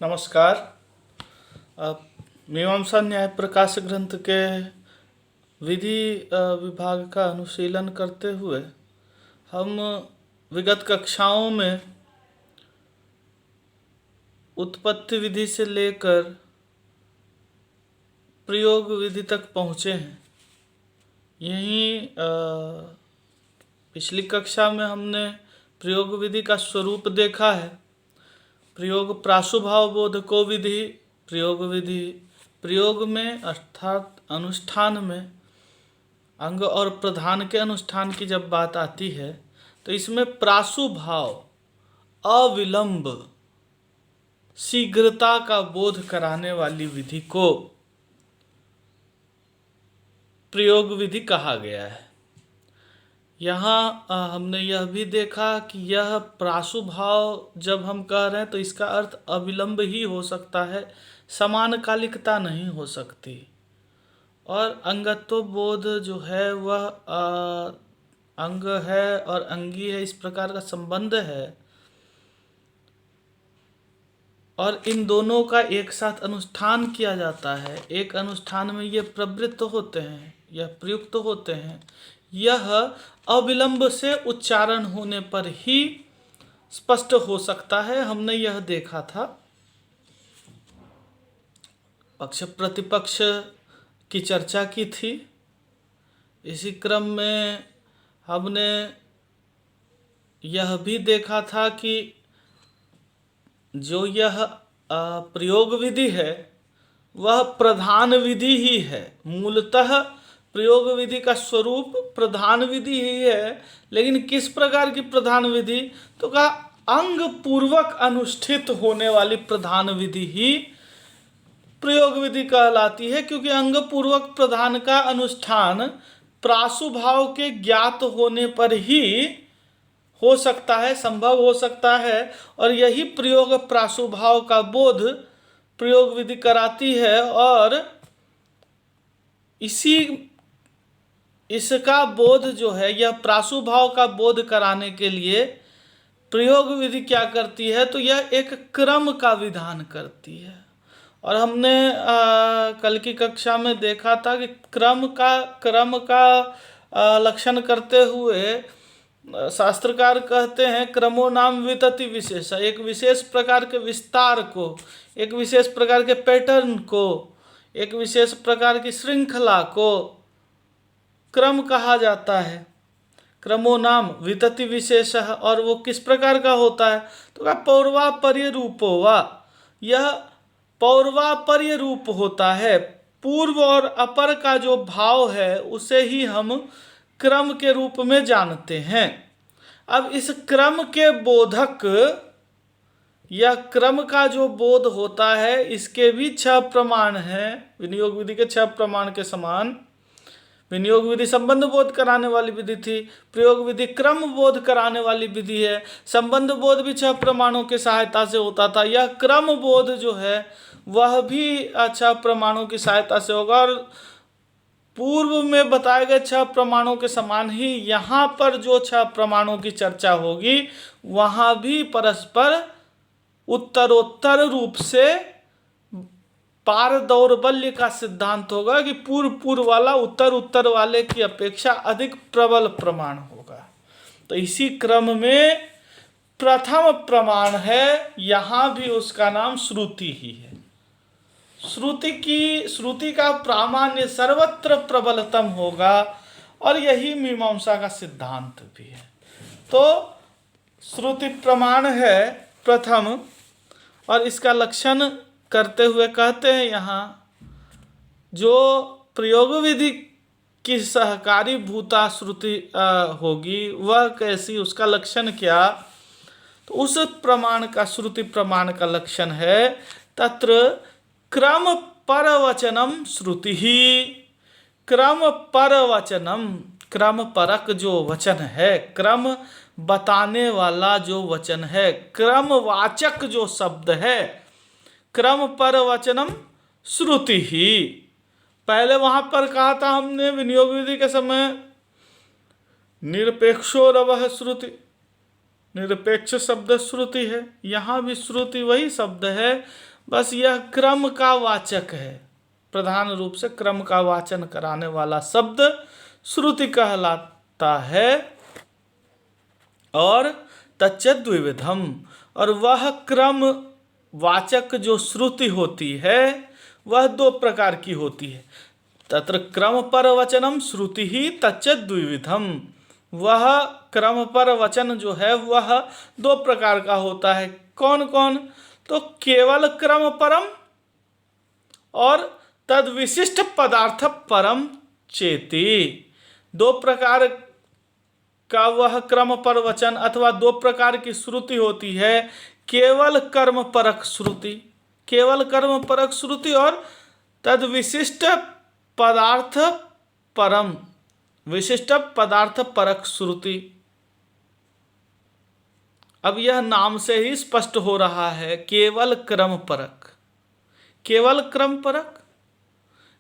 नमस्कार। मीमांसा न्याय प्रकाश ग्रंथ के विधि विभाग का अनुशीलन करते हुए हम विगत कक्षाओं में उत्पत्ति विधि से लेकर प्रयोग विधि तक पहुँचे हैं। यहीं पिछली कक्षा में हमने प्रयोग विधि का स्वरूप देखा है। प्रयोग प्रासुभाव बोधको विधि, प्रयोग विधि प्रयोग में अर्थात अनुष्ठान में अंग और प्रधान के अनुष्ठान की जब बात आती है तो इसमें प्रासुभाव अविलंब शीघ्रता का बोध कराने वाली विधि को प्रयोग विधि कहा गया है। यहाँ हमने यह भी देखा कि यह प्रासुभाव जब हम कह रहे हैं तो इसका अर्थ अविलंब ही हो सकता है, समानकालिकता नहीं हो सकती। और अंगत्व बोध जो है वह अंग है और अंगी है, इस प्रकार का संबंध है और इन दोनों का एक साथ अनुष्ठान किया जाता है। एक अनुष्ठान में ये प्रवृत्त होते हैं, यह प्रयुक्त होते हैं। यह अविलंब से उच्चारण होने पर ही स्पष्ट हो सकता है। हमने यह देखा था। पक्ष प्रतिपक्ष की चर्चा की थी। इसी क्रम में हमने यह भी देखा था कि जो यह प्रयोग विधि है वह प्रधान विधि ही है। मूलतः प्रयोग विधि का स्वरूप प्रधान विधि ही है, लेकिन किस प्रकार की प्रधान विधि? तो कहा अंग पूर्वक अनुष्ठित होने वाली प्रधान विधि ही प्रयोग विधि कहलाती है, क्योंकि अंग पूर्वक प्रधान का अनुष्ठान प्रासुभाव के ज्ञात होने पर ही हो सकता है, संभव हो सकता है। और यही प्रयोग प्रासुभाव का बोध प्रयोग विधि कराती है। और इसका बोध जो है, यह प्रासुभाव का बोध कराने के लिए प्रयोग विधि क्या करती है? तो यह एक क्रम का विधान करती है। और हमने कल की कक्षा में देखा था कि क्रम का लक्षण करते हुए शास्त्रकार कहते हैं क्रमो नाम वितति विशेष। एक विशेष प्रकार के विस्तार को, एक विशेष प्रकार के पैटर्न को, एक विशेष प्रकार की श्रृंखला को क्रम कहा जाता है। क्रमो नाम वितति विशेष। और वो किस प्रकार का होता है? तो कहा पौर्वापर्य रूपो वा। यह पौर्वापर्य रूप होता है। पूर्व और अपर का जो भाव है उसे ही हम क्रम के रूप में जानते हैं। अब इस क्रम के बोधक या क्रम का जो बोध होता है, इसके भी 6 प्रमाण हैं। विनियोग विधि के 6 प्रमाण के समान। विनियोग विधि संबंध बोध कराने वाली विधि थी, प्रयोग विधि क्रम बोध कराने वाली विधि है। संबंध बोध भी 6 प्रमाणों की सहायता से होता था। यह क्रम बोध जो है वह भी 6 प्रमाणों की सहायता से होगा। और पूर्व में बताए गए 6 प्रमाणों के समान ही यहाँ पर जो 6 प्रमाणों की चर्चा होगी वहाँ भी परस्पर उत्तरोत्तर रूप से पार दौर्बल्य का सिद्धांत होगा कि पूर्व वाला उत्तर वाले की अपेक्षा अधिक प्रबल प्रमाण होगा। तो इसी क्रम में प्रथम प्रमाण है, यहाँ भी उसका नाम श्रुति ही है। श्रुति का प्रामाण्य सर्वत्र प्रबलतम होगा और यही मीमांसा का सिद्धांत भी है। तो श्रुति प्रमाण है प्रथम। और इसका लक्षण करते हुए कहते हैं यहाँ, जो प्रयोग विधि की सहकारी भूता श्रुति होगी वह कैसी, उसका लक्षण क्या? तो उस प्रमाण का, श्रुति प्रमाण का लक्षण है तत्र क्रम परवचनम श्रुति ही। क्रम परवचनम, क्रम परक जो वचन है, क्रम बताने वाला जो वचन है, क्रमवाचक जो शब्द है, क्रम परवचनम श्रुति ही। पहले वहां पर कहा था हमने विनियोग विधि के समय निरपेक्षो रवः श्रुति, निरपेक्ष शब्द श्रुति है। यहाँ भी श्रुति वही शब्द है, बस यह क्रम का वाचक है, प्रधान रूप से क्रम का वाचन कराने वाला शब्द श्रुति कहलाता है। और तच्च द्विविधम, और वह क्रम वाचक जो श्रुति होती है वह दो प्रकार की होती है। तत्र क्रम पर वचनम श्रुति ही तच्च द्विविधम, वह क्रम पर वचन जो है वह दो प्रकार का होता है। कौन कौन? तो केवल क्रम परम और तद विशिष्ट पदार्थ परम चेति। दो प्रकार का वह क्रम पर वचन अथवा दो प्रकार की श्रुति होती है। केवल कर्म परक श्रुति, केवल कर्म परक श्रुति, और तद विशिष्ट पदार्थ परम, विशिष्ट पदार्थ परक श्रुति। अब यह नाम से ही स्पष्ट हो रहा है, केवल क्रम परक। केवल क्रम परक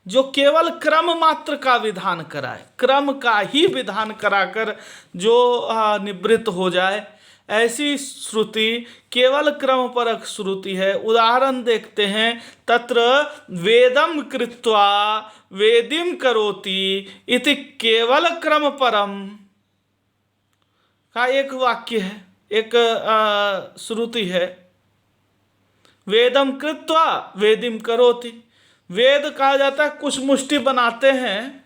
जो केवल क्रम मात्र का विधान कराए, क्रम का ही विधान कराकर जो निवृत्त हो जाए, ऐसी श्रुति केवल क्रम परक श्रुति है। उदाहरण देखते हैं, तत्र वेदम कृत्वा वेदिम करोति इति केवल क्रम परम का एक वाक्य है, एक श्रुति है। वेदम कृत्वा वेदिम करोति, वेद कहा जाता है, कुछ मुष्टि बनाते हैं,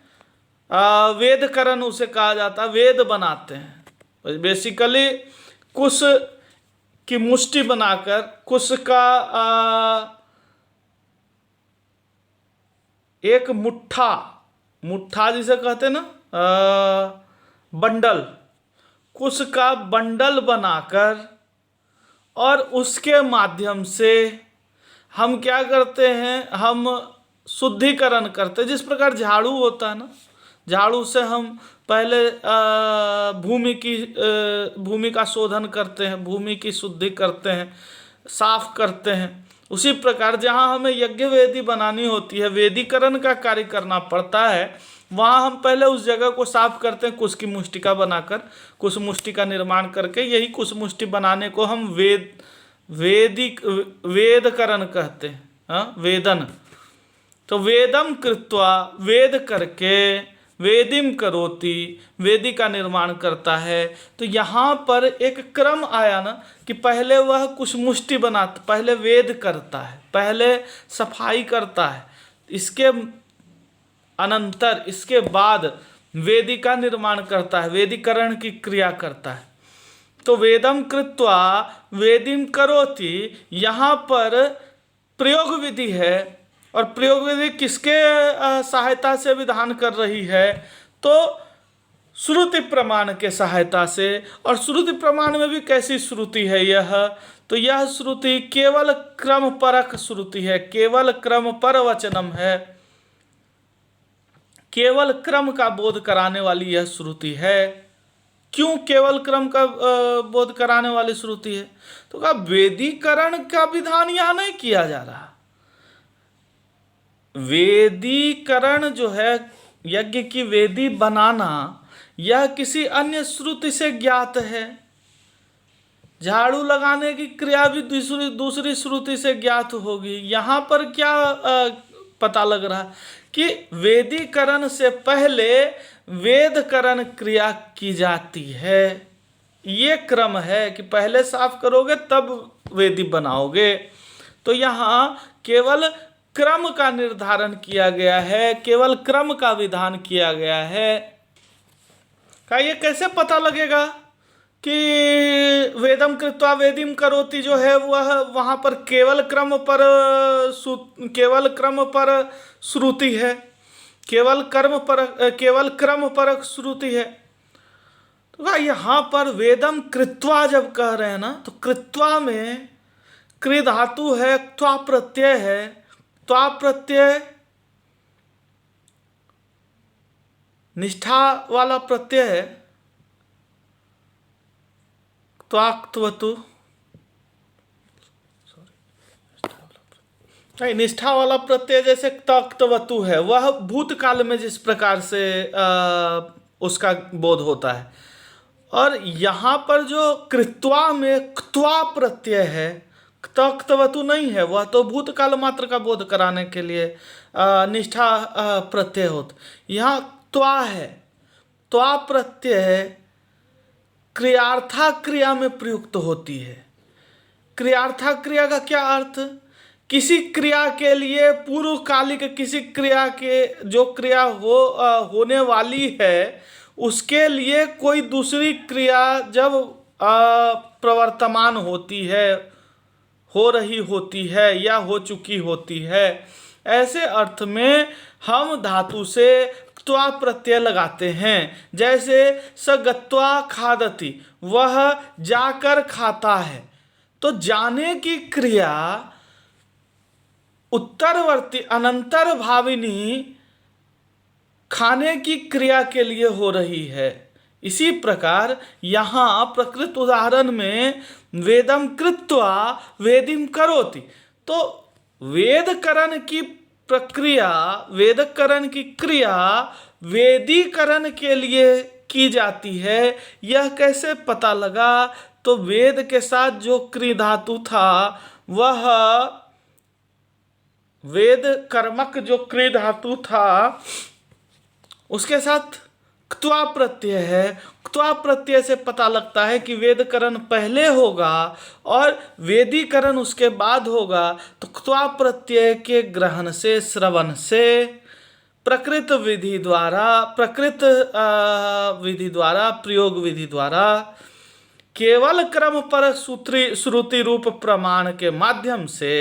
वेद करण उसे कहा जाता है, वेद बनाते हैं। बेसिकली कुश की मुष्टि बनाकर, कुश का एक मुट्ठा, मुट्ठा जिसे कहते हैं ना, बंडल, कुश का बंडल बनाकर और उसके माध्यम से हम क्या करते हैं, हम शुद्धिकरण करते हैं। जिस प्रकार झाड़ू होता है ना, झाड़ू से हम पहले भूमि का शोधन करते हैं, भूमि की शुद्धि करते हैं, साफ करते हैं। उसी प्रकार जहाँ हमें यज्ञ वेदी बनानी होती है, वेदीकरण का कार्य करना पड़ता है, वहाँ हम पहले उस जगह को साफ करते हैं, कुश की मुष्टिका बनाकर, कुश मुष्टि का निर्माण करके। यही कुश मुष्टि बनाने को हम वेदकरण कहते हैं, वेदन। तो वेदम कृत्वा, वेद करके, वेदिम करोति, वेदी का निर्माण करता है। तो यहाँ पर एक क्रम आया ना, कि पहले वह कुछ मुष्टि बनाता, पहले वेद करता है, पहले सफाई करता है, इसके अनंतर, इसके बाद वेदी का निर्माण करता है, वेदीकरण की क्रिया करता है। तो वेदम कृत्वा वेदिम करोति, यहाँ पर प्रयोग विधि है, और प्रयोग विधि किसके सहायता से विधान कर रही है? तो श्रुति प्रमाण के सहायता से। और श्रुति प्रमाण में भी कैसी श्रुति है यह? तो यह श्रुति केवल क्रम परक श्रुति है, केवल क्रम पर वचनम है, केवल क्रम का बोध कराने वाली यह श्रुति है। क्यों केवल क्रम का बोध कराने वाली श्रुति है? तो कहा वेदीकरण का विधान यहाँ नहीं किया जा रहा। वेदीकरण जो है, यज्ञ की वेदी बनाना, यह किसी अन्य श्रुति से ज्ञात है। झाड़ू लगाने की क्रिया भी दूसरी श्रुति से ज्ञात होगी। यहाँ पर क्या पता लग रहा कि वेदीकरण से पहले वेदकरण क्रिया की जाती है। ये क्रम है कि पहले साफ करोगे तब वेदी बनाओगे। तो यहाँ केवल क्रम का निर्धारण किया गया है, केवल क्रम का विधान किया गया है। क्या ये कैसे पता लगेगा कि वेदम कृत्वा वेदिम करोति जो है वह वहाँ पर केवल क्रम पर श्रुति है, केवल क्रम परक श्रुति है। तो यहाँ पर वेदम कृत्वा जब कह रहे हैं ना, तो कृत्वा में कृ धातु है, त्वा प्रत्यय है, त्वा प्रत्यय निष्ठा वाला प्रत्यय है, त्वाक्तवतु, निष्ठा वाला प्रत्यय जैसे तक्तवतु है, वह भूतकाल में जिस प्रकार से उसका बोध होता है। और यहाँ पर जो कृत्वा में क्त्वा प्रत्यय है, तक्तवतु नहीं है, वह तो भूतकाल मात्र का बोध कराने के लिए निष्ठा प्रत्यय होता। यहाँ त्वा है, त्वा प्रत्यय क्रियार्था क्रिया में प्रयुक्त होती है। क्रियार्था क्रिया का क्या अर्थ? किसी क्रिया के लिए पूर्वकालिक किसी क्रिया के जो क्रिया होने वाली है उसके लिए कोई दूसरी क्रिया जब प्रवर्तमान होती है, हो रही होती है या हो चुकी होती है, ऐसे अर्थ में हम धातु से त्वा प्रत्यय लगाते हैं। जैसे स गत्वा खादति, वह जाकर खाता है। तो जाने की क्रिया उत्तरवर्ती अनंतर भाविनी खाने की क्रिया के लिए हो रही है। इसी प्रकार यहाँ प्रकृत उदाहरण में वेदम कृत्वा वेदिम करोति, तो वेदकरण की प्रक्रिया, वेदकरण की क्रिया वेदीकरण के लिए की जाती है। यह कैसे पता लगा? तो वेद के साथ जो क्रि धातु था वह वेद कर्मक जो क्रि धातु था उसके साथ क्त्वा प्रत्यय है। क्त्वा प्रत्यय से पता लगता है कि वेदकरण पहले होगा और वेदीकरण उसके बाद होगा। तो क्त्वा प्रत्यय के ग्रहण से, श्रवण से प्रकृत विधि द्वारा, विधि द्वारा, प्रयोग विधि द्वारा केवल क्रम पर श्रुति रूप प्रमाण के माध्यम से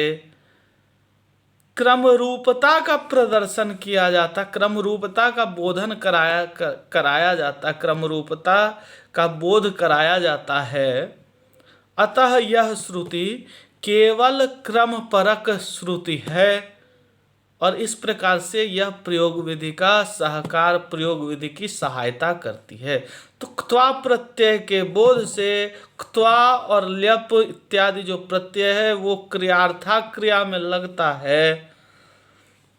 क्रम रूपता का प्रदर्शन किया जाता, क्रम रूपता का बोधन कराया जाता, क्रम रूपता का बोध कराया जाता है। अतः यह श्रुति केवल क्रम परक श्रुति है और इस प्रकार से यह प्रयोग विधि का सहकार, प्रयोग विधि की सहायता करती है। तो क्त्वा प्रत्यय के बोध से क्त्वा और ल्यप इत्यादि जो प्रत्यय है वो क्रियार्था क्रिया में लगता है।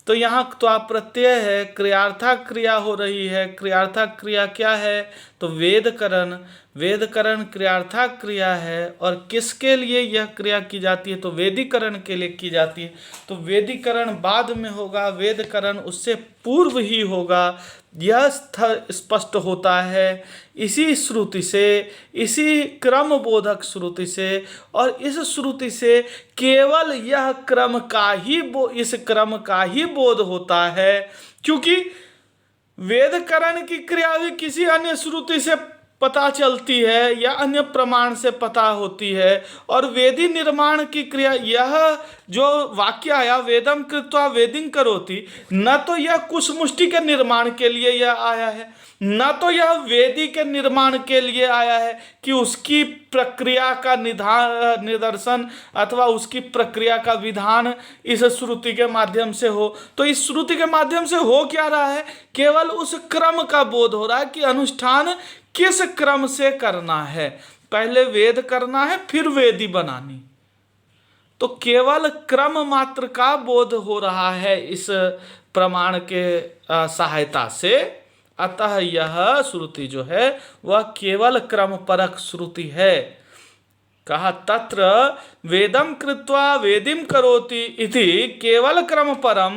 तो यहाँ क्त्वा प्रत्यय है, क्रियार्था क्रिया हो रही है। क्रियार्था क्रिया क्या है? तो वेदकरण, वेदकरण क्रियार्था क्रिया है। और किसके लिए यह क्रिया की जाती है? तो वेदीकरण के लिए की जाती है। तो वेदीकरण बाद में होगा, वेदकरण उससे पूर्व ही होगा, यह स्पष्ट होता है इसी श्रुति से, इसी क्रम बोधक श्रुति से। और इस श्रुति से केवल यह क्रम का ही इस क्रम का ही बोध होता है, क्योंकि वेदकरण की क्रिया भी किसी अन्य श्रुति से पता चलती है या अन्य प्रमाण से पता होती है। और वेदी निर्माण की क्रिया, यह जो वाक्य आया वेदम कृत्वा वेदिं करोति, न तो यह कुशमुष्टि के निर्माण के लिए यह आया है, न तो यह वेदी के निर्माण के लिए आया है कि उसकी प्रक्रिया का निदर्शन अथवा उसकी प्रक्रिया का विधान इस श्रुति के माध्यम से हो। तो इस श्रुति के माध्यम से हो क्या रहा है? केवल उस क्रम का बोध हो रहा है कि अनुष्ठान किस क्रम से करना है। पहले वेद करना है, फिर वेदी बनानी। तो केवल क्रम मात्र का बोध हो रहा है इस प्रमाण के सहायता से। अतः यह श्रुति जो है वह केवल क्रम परक श्रुति है। कहा तत्र वेदम कृत्वा वेदिम करोति इति केवल क्रम परम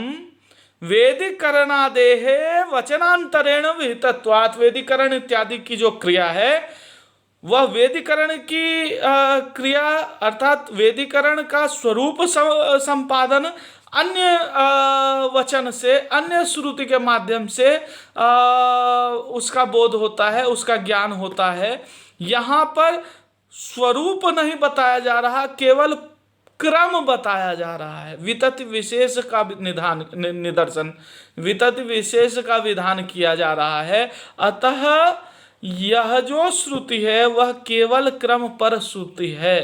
वेदीकरणादेः वचनांतरेण विहितत्वात्। वेदीकरण इत्यादि की जो क्रिया है वह वेदीकरण की क्रिया अर्थात वेदीकरण का स्वरूप संपादन अन्य वचन से, अन्य श्रुति के माध्यम से उसका बोध होता है, उसका ज्ञान होता है। यहाँ पर स्वरूप नहीं बताया जा रहा, केवल क्रम बताया जा रहा है। वितति विशेष का निदर्शन, वितति विशेष का विधान किया जा रहा है। अतः यह जो श्रुति है वह केवल क्रम पर श्रुति है।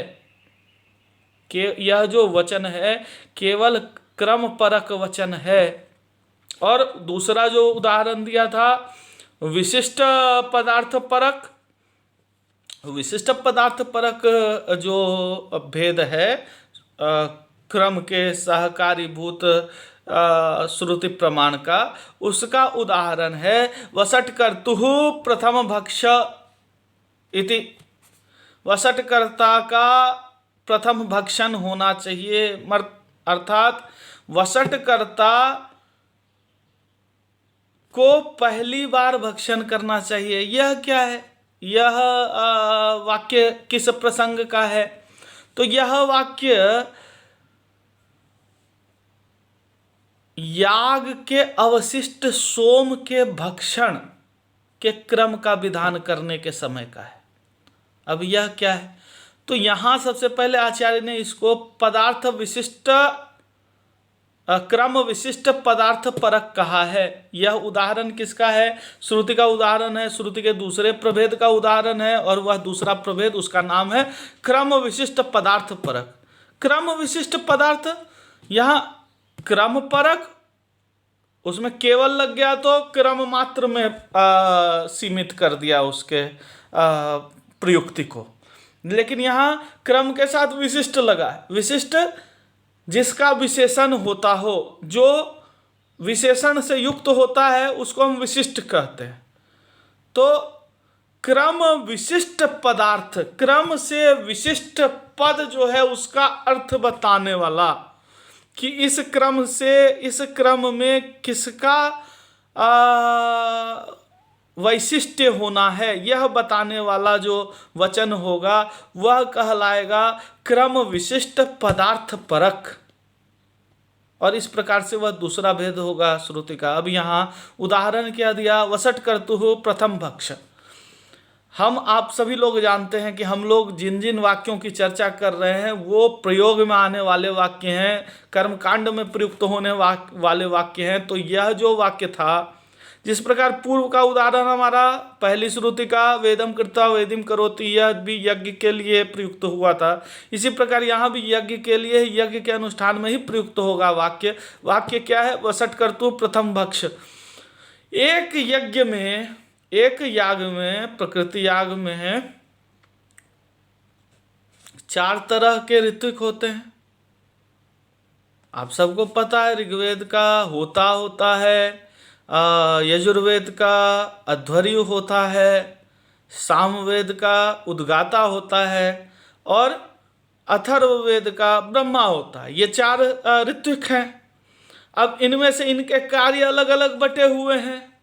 यह जो वचन है केवल क्रम परक वचन है। और दूसरा जो उदाहरण दिया था विशिष्ट पदार्थ परक, विशिष्ट पदार्थ परक जो भेद है क्रम के सहकारी भूत श्रुति प्रमाण का, उसका उदाहरण है वसटकर्तुः प्रथम भक्ष इति। वसटकर्ता का प्रथम भक्षण होना चाहिए, अर्थात वसटकर्ता को पहली बार भक्षण करना चाहिए। यह क्या है? यह वाक्य किस प्रसंग का है? तो यह वाक्य याग के अवशिष्ट सोम के भक्षण के क्रम का विधान करने के समय का है। अब यह क्या है? तो यहां सबसे पहले आचार्य ने इसको पदार्थ विशिष्ट, क्रम विशिष्ट पदार्थ परक कहा है। यह उदाहरण किसका है? श्रुति का उदाहरण है, श्रुति के दूसरे प्रभेद का उदाहरण है, और वह दूसरा प्रभेद उसका नाम है क्रम विशिष्ट पदार्थ परक। क्रम विशिष्ट पदार्थ, यहाँ क्रम परक, उसमें केवल लग गया तो क्रम मात्र में सीमित कर दिया उसके प्रयुक्ति को, लेकिन यहाँ क्रम के साथ विशिष्ट लगा है। विशिष्ट जिसका विशेषण होता हो, जो विशेषण से युक्त होता है उसको हम विशिष्ट कहते हैं। तो क्रम विशिष्ट पदार्थ, क्रम से विशिष्ट पद जो है उसका अर्थ बताने वाला, कि इस क्रम से, इस क्रम में किसका वैशिष्ट्य होना है, यह बताने वाला जो वचन होगा वह कहलाएगा क्रम विशिष्ट पदार्थ परक, और इस प्रकार से वह दूसरा भेद होगा श्रुति का। अब यहाँ उदाहरण क्या दिया? वसटकर्तुः प्रथम भक्ष। हम आप सभी लोग जानते हैं कि हम लोग जिन जिन वाक्यों की चर्चा कर रहे हैं वो प्रयोग में आने वाले वाक्य हैं, कर्मकांड में प्रयुक्त होने वाले वाक्य हैं। तो यह जो वाक्य था, जिस प्रकार पूर्व का उदाहरण हमारा पहली श्रुति का वेदम कृत्वा वेदिम करोति, यह भी यज्ञ के लिए प्रयुक्त हुआ था, इसी प्रकार यहाँ भी यज्ञ के लिए, यज्ञ के अनुष्ठान में ही प्रयुक्त होगा वाक्य। वाक्य क्या है? वसटकर्तुः प्रथम भक्ष। एक यज्ञ में, एक याग में, प्रकृति याग में 4 तरह के ऋत्विक होते हैं। आप सबको पता है, ऋग्वेद का होता है, यजुर्वेद का अध्वर्यु होता है, सामवेद का उद्गाता होता है, और अथर्ववेद का ब्रह्मा होता है। ये 4 ऋत्विक हैं। अब इनमें से इनके कार्य अलग अलग बटे हुए हैं।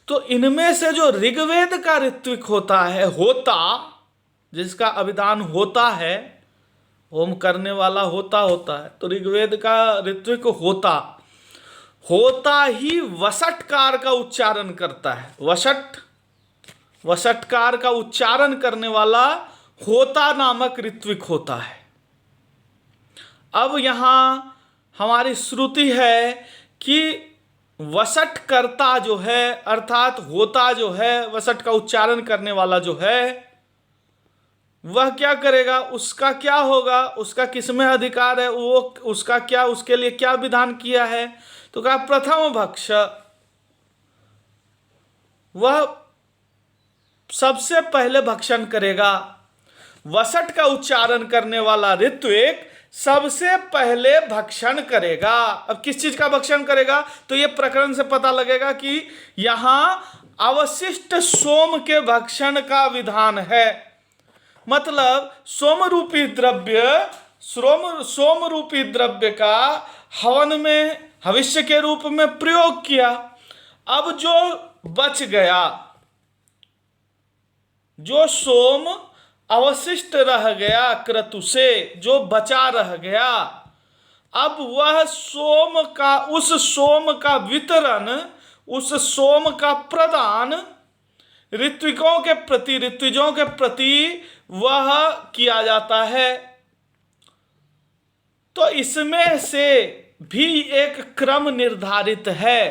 तो इनमें से जो ऋग्वेद का ऋत्विक होता है, होता, जिसका अभिधान होता है, होम करने वाला होता है, तो ऋग्वेद का ऋत्विक होता ही वसटकार का उच्चारण करता है। वसटकार का उच्चारण करने वाला होता नामक ऋत्विक होता है। अब यहां हमारी श्रुति है कि वसटकर्ता जो है, अर्थात होता जो है, वसट का उच्चारण करने वाला जो है, वह क्या करेगा? उसका क्या होगा? उसका किसमें अधिकार है? वो उसका क्या, उसके लिए क्या विधान किया है? तो कहा प्रथम भक्ष। वह सबसे पहले भक्षण करेगा। वसट का उच्चारण करने वाला ऋत्विक सबसे पहले भक्षण करेगा। अब किस चीज का भक्षण करेगा? तो यह प्रकरण से पता लगेगा कि यहां अवशिष्ट सोम के भक्षण का विधान है। मतलब सोम रूपी द्रव्य का हवन में, भविष्य के रूप में प्रयोग किया। अब जो बच गया, जो सोम अवशिष्ट रह गया क्रतु से, जो बचा रह गया, अब वह सोम का, उस सोम का वितरण, उस सोम का प्रदान ऋत्विकों के प्रति, ऋत्विजों के प्रति वह किया जाता है। तो इसमें से भी एक क्रम निर्धारित है।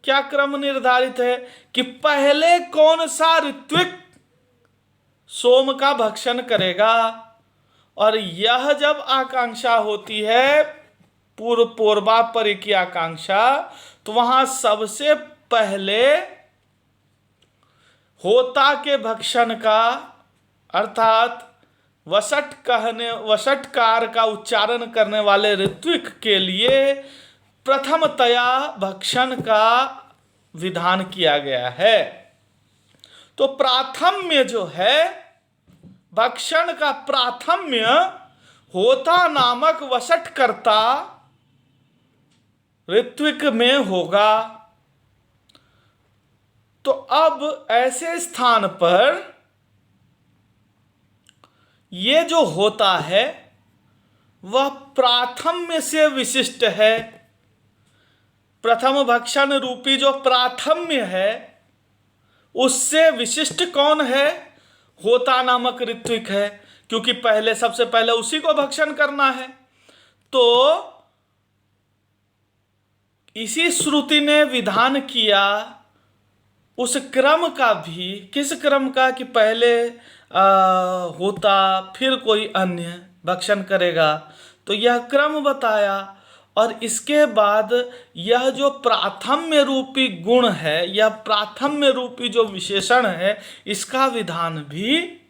क्या क्रम निर्धारित है? कि पहले कौन सा ऋत्विक सोम का भक्षण करेगा, और यह जब आकांक्षा होती है, पूर्वापरि की आकांक्षा, तो वहां सबसे पहले होता के भक्षण का, अर्थात वसटकार का उच्चारण करने वाले ऋत्विक के लिए प्रथमतया भक्षण का विधान किया गया है। तो प्राथम्य जो है भक्षण का प्राथम्य होता नामक वसटकर्ता ऋत्विक में होगा। तो अब ऐसे स्थान पर ये जो होता है वह प्राथम्य से विशिष्ट है। प्रथम भक्षण रूपी जो प्राथम्य है उससे विशिष्ट कौन है? होता नामक ऋत्विक है, क्योंकि पहले सबसे पहले उसी को भक्षण करना है। तो इसी श्रुति ने विधान किया उस क्रम का भी। किस क्रम का? कि पहले होता फिर कोई अन्य भक्षण करेगा, तो यह क्रम बताया। और इसके बाद यह जो प्राथम्य रूपी गुण है, यह प्राथम्य रूपी जो विशेषण है, इसका विधान भी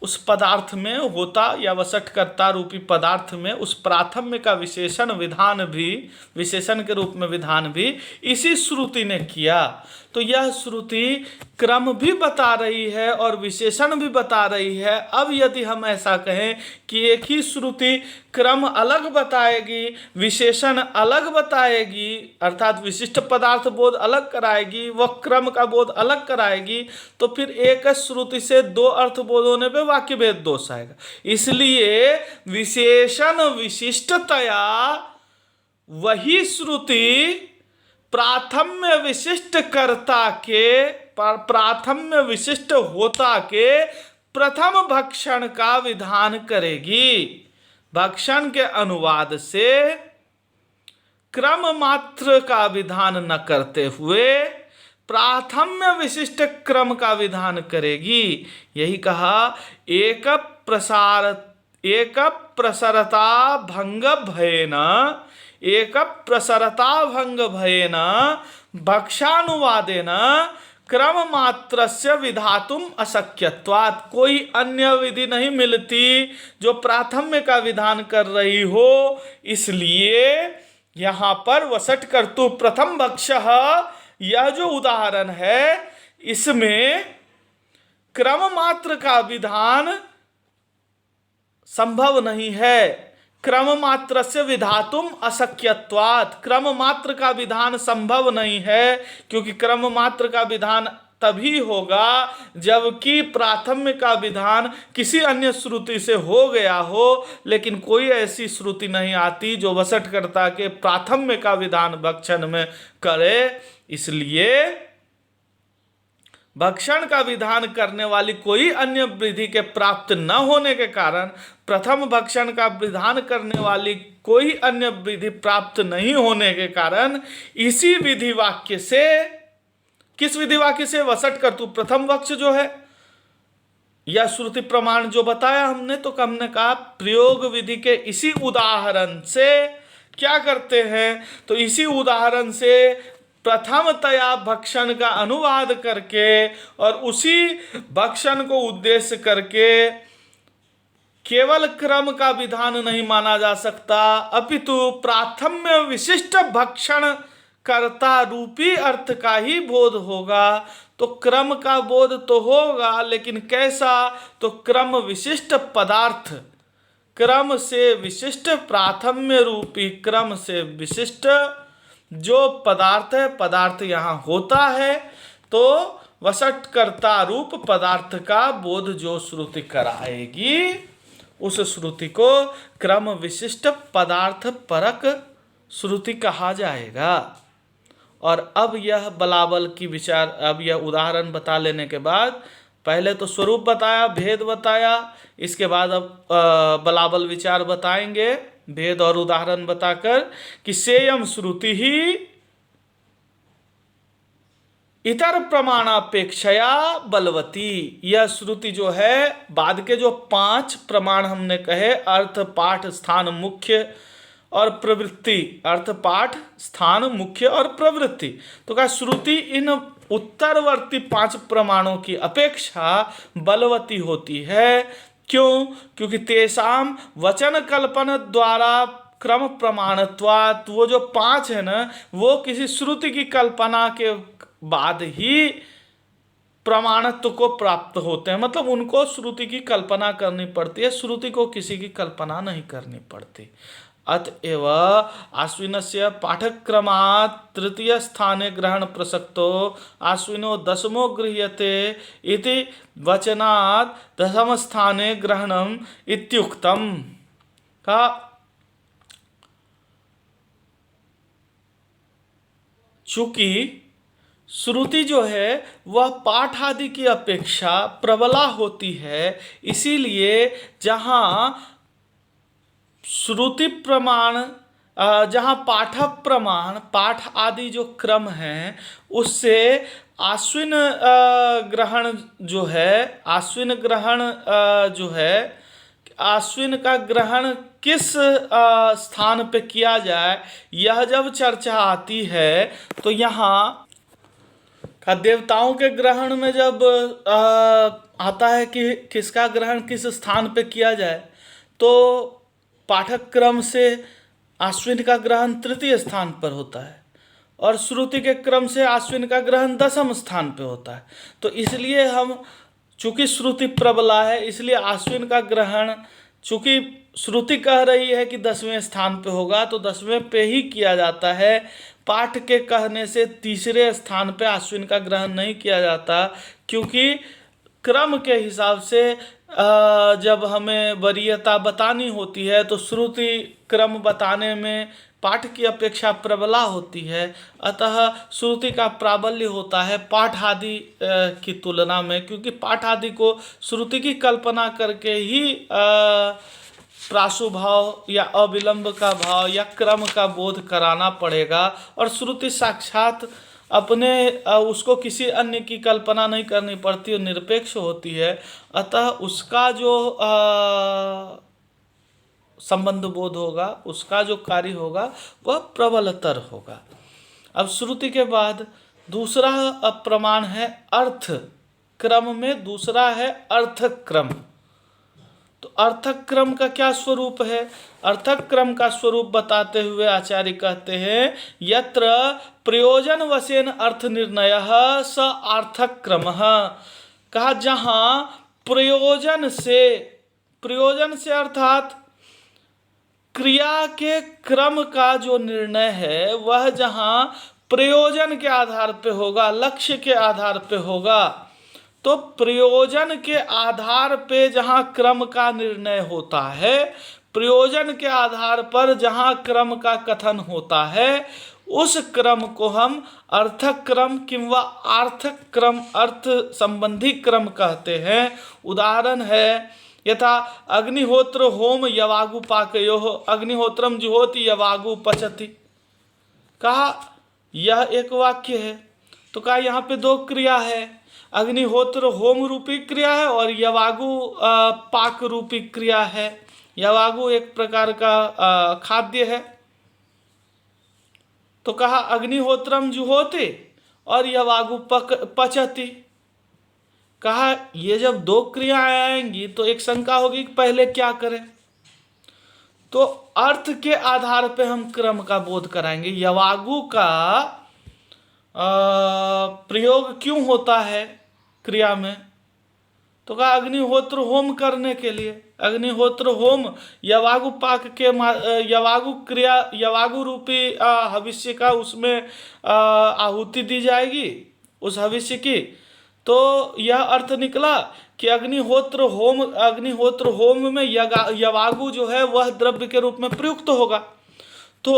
उस पदार्थ में होता या वसटकर्ता रूपी पदार्थ में उस प्राथम्य का विशेषण विधान भी, विशेषण के रूप में विधान भी इसी श्रुति ने किया। तो यह श्रुति क्रम भी बता रही है और विशेषण भी बता रही है। अब यदि हम ऐसा कहें कि एक ही श्रुति क्रम अलग बताएगी, विशेषण अलग बताएगी, अर्थात विशिष्ट पदार्थ बोध अलग कराएगी, वह क्रम का बोध अलग कराएगी, तो फिर एक श्रुति से दो अर्थ बोध होने पे वाक्य भेद दोष आएगा। इसलिए विशेषण विशिष्टतया वही श्रुति प्राथम्य विशिष्ट कर्ता के, प्राथम्य विशिष्ट होता के प्रथम भक्षण का विधान करेगी। भक्षण के अनुवाद से क्रम मात्र का विधान न करते हुए प्राथम्य विशिष्ट क्रम का विधान करेगी। यही कहा, एक प्रसरता भंग भयेन, एक प्रसरता भंग भयेन भक्षानुवादेन क्रम मात्रस्य विधातुम अशक्यत्वात्। कोई अन्य विधि नहीं मिलती जो प्राथम्य का विधान कर रही हो। इसलिए यहाँ पर वसटकर्तु प्रथम भक्षः, यह जो उदाहरण है इसमें क्रम मात्र का विधान संभव नहीं है। क्रम मात्र से विधातुम अशक्यत्वात्, क्रम मात्र का विधान संभव नहीं है, क्योंकि क्रम मात्र का विधान तभी होगा जबकि प्राथम्य का विधान किसी अन्य श्रुति से हो गया हो। लेकिन कोई ऐसी श्रुति नहीं आती जो वसटकर्ता के प्राथम्य का विधान भक्षण में करे। इसलिए भक्षण का विधान करने वाली कोई अन्य विधि के प्राप्त न होने के कारण, प्रथम भक्षण का विधान करने वाली कोई अन्य विधि प्राप्त नहीं होने के कारण, इसी विधि वाक्य से, किस विधि वाक्य से? वसटकर्तु प्रथम भक्ष जो है, यह श्रुति प्रमाण जो बताया हमने, तो हमने कहा प्रयोग विधि के इसी उदाहरण से क्या करते हैं, तो इसी उदाहरण से प्रथमतया भक्षण का अनुवाद करके और उसी भक्षण को उद्देश्य करके केवल क्रम का विधान नहीं माना जा सकता, अपितु प्राथम्य विशिष्ट भक्षण कर्ता रूपी अर्थ का ही बोध होगा। तो क्रम का बोध तो होगा, लेकिन कैसा? तो क्रम विशिष्ट पदार्थ, क्रम से विशिष्ट, प्राथम्य रूपी क्रम से विशिष्ट जो पदार्थ है, पदार्थ यहाँ होता है, तो वसटकर्ता रूप पदार्थ का बोध जो श्रुति कराएगी उस श्रुति को क्रम विशिष्ट पदार्थ परक श्रुति कहा जाएगा। और अब यह बलाबल की विचार, अब यह उदाहरण बता लेने के बाद, पहले तो स्वरूप बताया, भेद बताया, इसके बाद अब बलाबल विचार बताएंगे भेद और उदाहरण बताकर कि सेयम श्रुति ही इतर प्रमाणापेक्षया बलवती। यह श्रुति जो है, बाद के जो 5 प्रमाण हमने कहे, अर्थ पाठ स्थान मुख्य और प्रवृत्ति, अर्थ पाठ स्थान मुख्य और प्रवृत्ति, तो क्या श्रुति इन उत्तरवर्ती 5 प्रमाणों की अपेक्षा बलवती होती है। क्यों? क्योंकि तेषाम वचन कल्पन द्वारा क्रम प्रमाणत्वात्, वो जो 5 है ना, वो किसी श्रुति की कल्पना के बाद ही प्रमाणत्व को प्राप्त होते हैं, मतलब उनको श्रुति की कल्पना करनी पड़ती है, श्रुति को किसी की कल्पना नहीं करनी पड़ती। अतएव आश्विनस्य पाठक्रमात् तृतीय स्थाने ग्रहण प्रसक्तो आश्विनो दशमो गृह्यते इति वचनात् दशम स्थाने ग्रहणम इत्युक्तम। का चूंकि श्रुति जो है वह पाठ आदि की अपेक्षा प्रबला होती है, इसीलिए जहाँ श्रुति प्रमाण, जहाँ पाठ प्रमाण, पाठ आदि जो क्रम है उससे आश्विन ग्रहण जो है, आश्विन ग्रहण जो है, आश्विन का ग्रहण किस स्थान पे किया जाए, यह जब चर्चा आती है तो यहाँ का देवताओं के ग्रहण में जब आता है कि किसका ग्रहण किस स्थान पे किया जाए, तो पाठक क्रम से आश्विन का ग्रहण तृतीय स्थान पर होता है और श्रुति के क्रम से आश्विन का ग्रहण दशम स्थान पे होता है। तो इसलिए हम, चूंकि श्रुति प्रबला है, इसलिए आश्विन का ग्रहण, चूंकि श्रुति कह रही है कि 10वें स्थान पे होगा तो 10वें पे ही किया जाता है। पाठ के कहने से तीसरे स्थान पे अश्विन का ग्रहण नहीं किया जाता, क्योंकि क्रम के हिसाब से जब हमें वरीयता बतानी होती है तो श्रुति क्रम बताने में पाठ की अपेक्षा प्रबला होती है। अतः श्रुति का प्राबल्य होता है पाठ आदि की तुलना में, क्योंकि पाठ आदि को श्रुति की कल्पना करके ही प्रासुभाव या अविलंब का भाव या क्रम का बोध कराना पड़ेगा, और श्रुति साक्षात अपने उसको किसी अन्य की कल्पना नहीं करनी पड़ती, वो निरपेक्ष होती है। अतः उसका जो संबंध बोध होगा, उसका जो कार्य होगा वह प्रबलतर होगा। अब श्रुति के बाद दूसरा प्रमाण है अर्थ क्रम में, दूसरा है अर्थक क्रम। तो अर्थक क्रम का क्या स्वरूप है? अर्थक क्रम का स्वरूप बताते हुए आचार्य कहते हैं, यत्र प्रयोजन वशेन अर्थ निर्णय स अर्थक क्रम। कहा जहाँ प्रयोजन से अर्थात क्रिया के क्रम का जो निर्णय है वह जहाँ प्रयोजन के आधार पे होगा, लक्ष्य के आधार पे होगा, तो प्रयोजन के आधार पे जहाँ क्रम का निर्णय होता है, प्रयोजन के आधार पर जहाँ क्रम का कथन होता है, उस क्रम को हम अर्थक क्रम किंवा आर्थक क्रम, अर्थ संबंधी क्रम कहते हैं। उदाहरण है यथा अग्निहोत्र होम यवागु पाकयोः अग्निहोत्रम जुहोति यवागु पचति। कहा यह एक वाक्य है, तो कहा यहाँ पे दो क्रिया है, अग्निहोत्र होम रूपी क्रिया है और यवागु पाक रूपी क्रिया है। यवागु एक प्रकार का खाद्य है, तो कहा अग्निहोत्रम जुहोति और यवागु पचति। कहा ये जब दो क्रियाएं आएंगी तो एक शंका होगी कि पहले क्या करें, तो अर्थ के आधार पे हम क्रम का बोध कराएंगे। यवागु का प्रयोग क्यों होता है क्रिया में, तो कहा अग्निहोत्र होम करने के लिए। अग्निहोत्र होम यवागु पाक के यवागु क्रिया, यवागु रूपी हविष्य का उसमें आहुति दी जाएगी उस हविष्य की। तो यह अर्थ निकला कि अग्निहोत्र होम में यवागु जो है वह द्रव्य के रूप में प्रयुक्त होगा। तो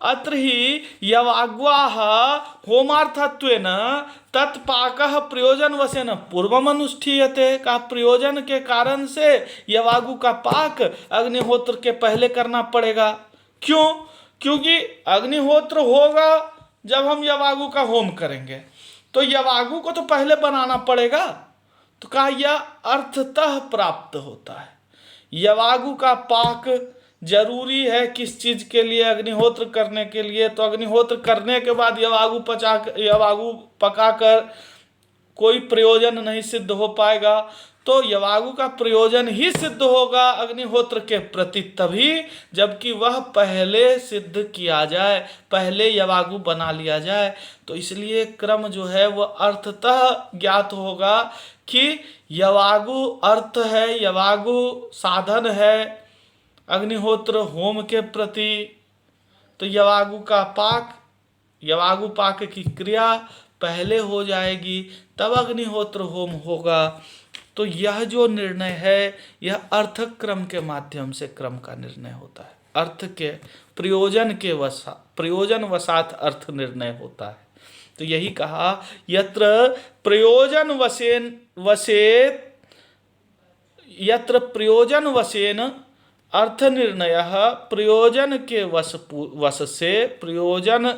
अत्र ही यवाग्वाः होमार्थत्वेन तत्पाकः प्रयोजन वशेन पूर्वम अनुष्ठीयते। का प्रयोजन के कारण से यवागु का पाक अग्निहोत्र के पहले करना पड़ेगा। क्यों? क्योंकि अग्निहोत्र होगा जब हम यवागु का होम करेंगे, तो यवागु को तो पहले बनाना पड़ेगा। तो कहा यह अर्थतः प्राप्त होता है। यवागु का पाक जरूरी है किस चीज के लिए? अग्निहोत्र करने के लिए। तो अग्निहोत्र करने के बाद यवागु पकाकर कोई प्रयोजन नहीं सिद्ध हो पाएगा। तो यवागु का प्रयोजन ही सिद्ध होगा अग्निहोत्र के प्रति तभी जबकि वह पहले सिद्ध किया जाए, पहले यवागु बना लिया जाए। तो इसलिए क्रम जो है वह अर्थतः ज्ञात होगा कि यवागु अर्थ है, यवागु साधन है अग्निहोत्र होम के प्रति। तो यवागु का पाक, यवागु पाक की क्रिया पहले हो जाएगी, तब अग्निहोत्र होम होगा। तो यह जो निर्णय है यह अर्थ क्रम के माध्यम से क्रम का निर्णय होता है, अर्थ के प्रयोजन वसात अर्थ निर्णय होता है। तो यही कहा यत्र प्रयोजन वशेन अर्थ निर्णय, प्रयोजन के वश से, प्रयोजन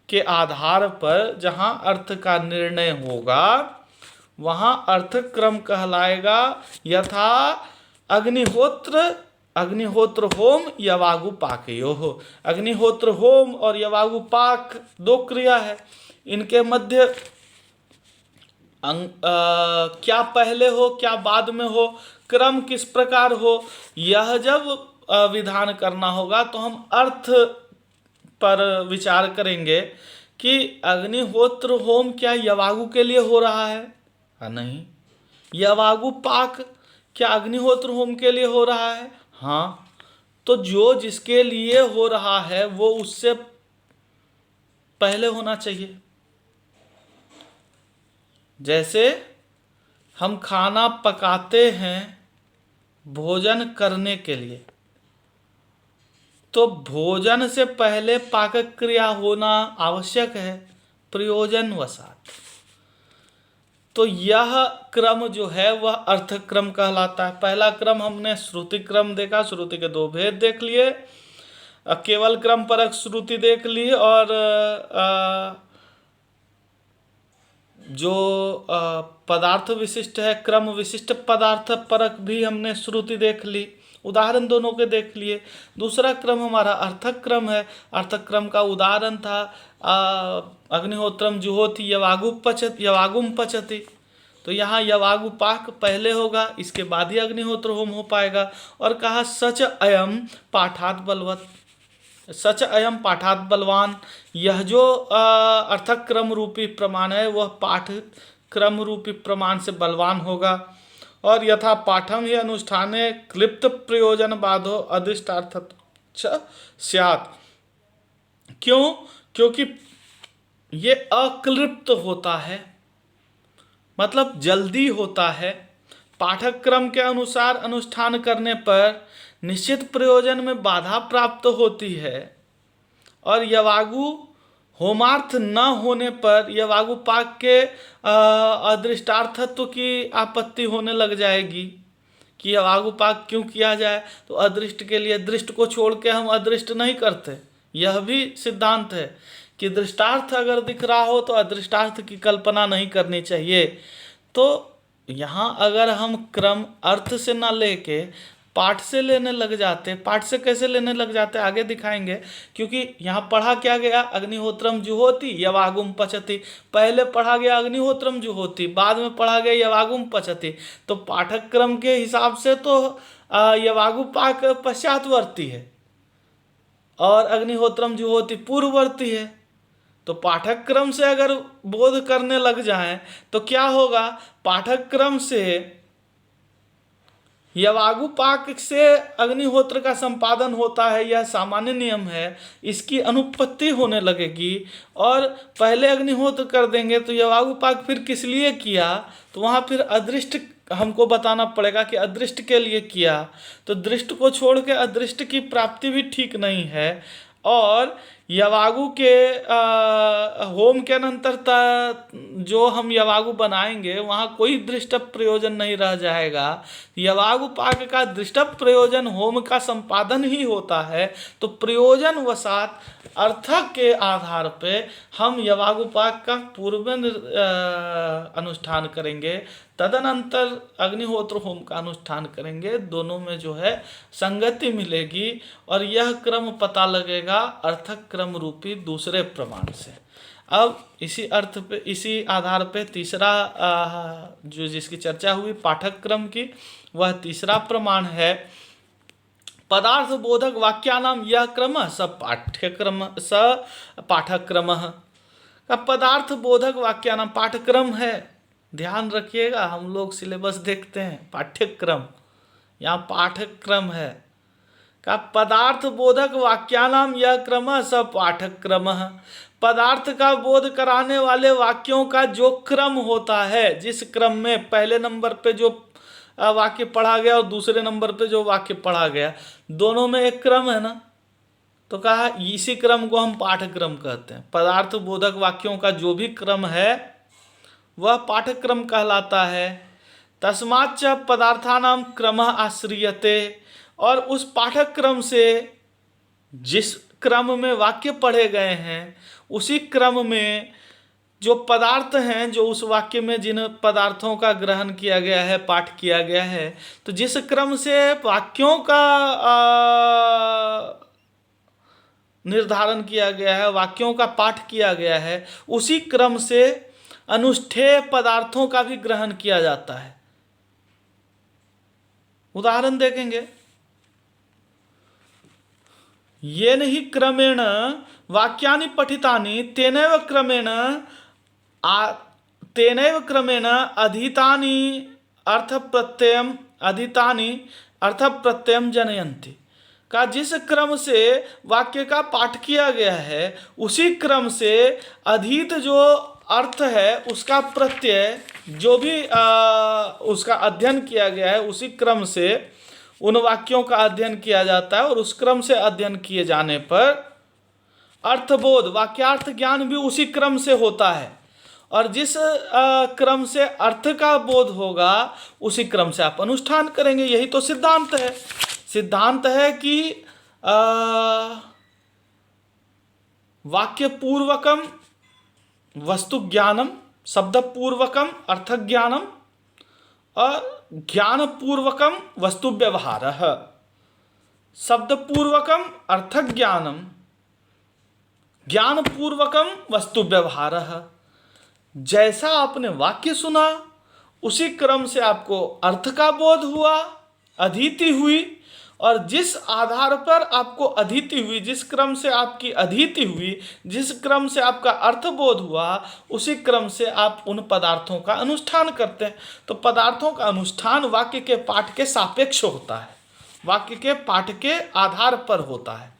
के आधार पर जहाँ अर्थ का निर्णय होगा वहाँ अर्थ क्रम कहलाएगा। यथा अग्निहोत्र होम यवागु पाकयोः, अग्निहोत्र होम और यवागु पाक दो क्रिया है, इनके मध्य क्या पहले हो क्या बाद में हो, क्रम किस प्रकार हो, यह जब विधान करना होगा तो हम अर्थ पर विचार करेंगे कि अग्निहोत्र होम क्या यवागु के लिए हो रहा है? नहीं। यवागु पाक क्या अग्निहोत्र होम के लिए हो रहा है? हाँ। तो जो जिसके लिए हो रहा है वो उससे पहले होना चाहिए। जैसे हम खाना पकाते हैं भोजन करने के लिए, तो भोजन से पहले पाक क्रिया होना आवश्यक है प्रयोजन वसात। तो यह क्रम जो है वह अर्थ क्रम कहलाता है। पहला क्रम हमने श्रुति क्रम देखा, श्रुति के दो भेद देख लिए, केवल क्रम परक श्रुति देख ली, और जो पदार्थ विशिष्ट है क्रम विशिष्ट पदार्थ परक भी हमने श्रुति देख ली, उदाहरण दोनों के देख लिए। दूसरा क्रम हमारा अर्थक क्रम है। अर्थक क्रम का उदाहरण था अग्निहोत्रम जुहोति यवागुम पचति। तो यहाँ यवागु पाक पहले होगा, इसके बाद ही अग्निहोत्र होम हो पाएगा। और कहा सच अयम पाठात बलवत, सच अयम पाठात बलवान, यह जो अर्थक क्रम रूपी प्रमाण है वह पाठ क्रम रूपी प्रमाण से बलवान होगा। और यथा पाठम ही अनुष्ठाने क्लिप्त प्रयोजन बाधो अदृष्टार्थ स्यात्। क्यों? क्योंकि ये अक्लिप्त होता है, मतलब जल्दी होता है। पाठक्रम के अनुसार अनुष्ठान करने पर निश्चित प्रयोजन में बाधा प्राप्त होती है, और यवागु होमार्थ न होने पर यवागु पाक के अदृष्टार्थत्व की आपत्ति होने लग जाएगी कि यवागु पाक क्यों किया जाए। तो अदृष्ट के लिए दृष्ट को छोड़ के हम अदृष्ट नहीं करते, यह भी सिद्धांत है कि दृष्टार्थ अगर दिख रहा हो तो अदृष्टार्थ की कल्पना नहीं करनी चाहिए। तो यहाँ अगर हम क्रम अर्थ से ना लेके पाठ से लेने लग जाते, पाठ से कैसे लेने लग जाते आगे दिखाएंगे, क्योंकि यहाँ पढ़ा क्या गया अग्निहोत्रम जुहोति यवागुम पचति। पहले पढ़ा गया अग्निहोत्रम जुहोति, बाद में पढ़ा गया यवागुम पचति। तो पाठक्रम के हिसाब से तो यवागु पाक पश्चातवर्ती है और अग्निहोत्रम जुहोति पूर्ववर्ती है। तो पाठक्रम से अगर बोध करने लग जाएं तो क्या होगा, पाठक्रम से यवागु पाक से अग्निहोत्र का संपादन होता है, यह सामान्य नियम है, इसकी अनुपत्ति होने लगेगी। और पहले अग्निहोत्र कर देंगे तो यवागु पाक फिर किस लिए किया, तो वहाँ फिर अदृष्ट हमको बताना पड़ेगा कि अदृष्ट के लिए किया। तो दृष्ट को छोड़ के अदृष्ट की प्राप्ति भी ठीक नहीं है। और यवागु के होम के अनंतर जो हम यवागु बनाएंगे वहाँ कोई दृष्ट प्रयोजन नहीं रह जाएगा। यवागु पाक का दृष्ट प्रयोजन होम का संपादन ही होता है। तो प्रयोजन वसात अर्थक के आधार पे हम यवागु पाक का पूर्व अनुष्ठान करेंगे, तदनंतर अग्निहोत्र होम का अनुष्ठान करेंगे। दोनों में जो है संगति मिलेगी और यह क्रम पता लगेगा अर्थक क्रम रूपी दूसरे प्रमाण से। अब इसी अर्थ पे, इसी आधार पे तीसरा जो जिसकी चर्चा हुई पाठ्यक्रम की, वह तीसरा प्रमाण है पदार्थ बोधक वाक्यानाम यह क्रम स पाठ्यक्रम का। पदार्थ बोधक वाक्यानाम पाठ्यक्रम है, ध्यान रखिएगा, हम लोग सिलेबस देखते हैं, पाठ्यक्रम, यहाँ पाठ्यक्रम है का। पदार्थ बोधक वाक्यानाम यह क्रम स पाठ्यक्रम, पदार्थ का बोध कराने वाले वाक्यों का जो क्रम होता है, जिस क्रम में पहले नंबर पे जो वाक्य पढ़ा गया और दूसरे नंबर पे जो वाक्य पढ़ा गया, दोनों में एक क्रम है ना, तो कहा इसी क्रम को हम पाठ्यक्रम कहते हैं। पदार्थ बोधक वाक्यों का जो भी क्रम है वह पाठ्यक्रम कहलाता है। तस्माच्च पदार्थानाम क्रमः आश्रियते, और उस पाठ्यक्रम से जिस क्रम में वाक्य पढ़े गए हैं उसी क्रम में जो पदार्थ हैं, जो उस वाक्य में जिन पदार्थों का ग्रहण किया गया है, पाठ किया गया है, तो जिस क्रम से वाक्यों का निर्धारण किया गया है, वाक्यों का पाठ किया गया है, उसी क्रम से अनुष्ठेय पदार्थों का भी ग्रहण किया जाता है। उदाहरण देखेंगे, येन हि क्रमेण वाक्यानि पठितानि तेनैव क्रमेण अधीतानि अर्थप्रत्ययम जनयन्ति, का जिस क्रम से वाक्य का पाठ किया गया है उसी क्रम से अधीत जो अर्थ है उसका प्रत्यय, जो भी उसका अध्ययन किया गया है, उसी क्रम से उन वाक्यों का अध्ययन किया जाता है, और उस क्रम से अध्ययन किए जाने पर अर्थबोध, वाक्यार्थ ज्ञान भी उसी क्रम से होता है, और जिस क्रम से अर्थ का बोध होगा उसी क्रम से आप अनुष्ठान करेंगे। यही तो सिद्धांत है। सिद्धांत है कि वाक्य पूर्वकम वस्तु ज्ञानम, शब्द पूर्वकम अर्थ ज्ञानम और ज्ञान पूर्वकम वस्तु व्यवहार। शब्द पूर्वकम अर्थ ज्ञानम, ज्ञान पूर्वकम वस्तु व्यवहार। जैसा आपने वाक्य सुना उसी क्रम से आपको अर्थ का बोध हुआ, अधीति हुई, और जिस आधार पर आपको अधीति हुई, जिस क्रम से आपकी अधीति हुई, जिस क्रम से आपका अर्थबोध हुआ, उसी क्रम से आप उन पदार्थों का अनुष्ठान करते हैं। तो पदार्थों का अनुष्ठान वाक्य के पाठ के सापेक्ष होता है, वाक्य के पाठ के आधार पर होता है।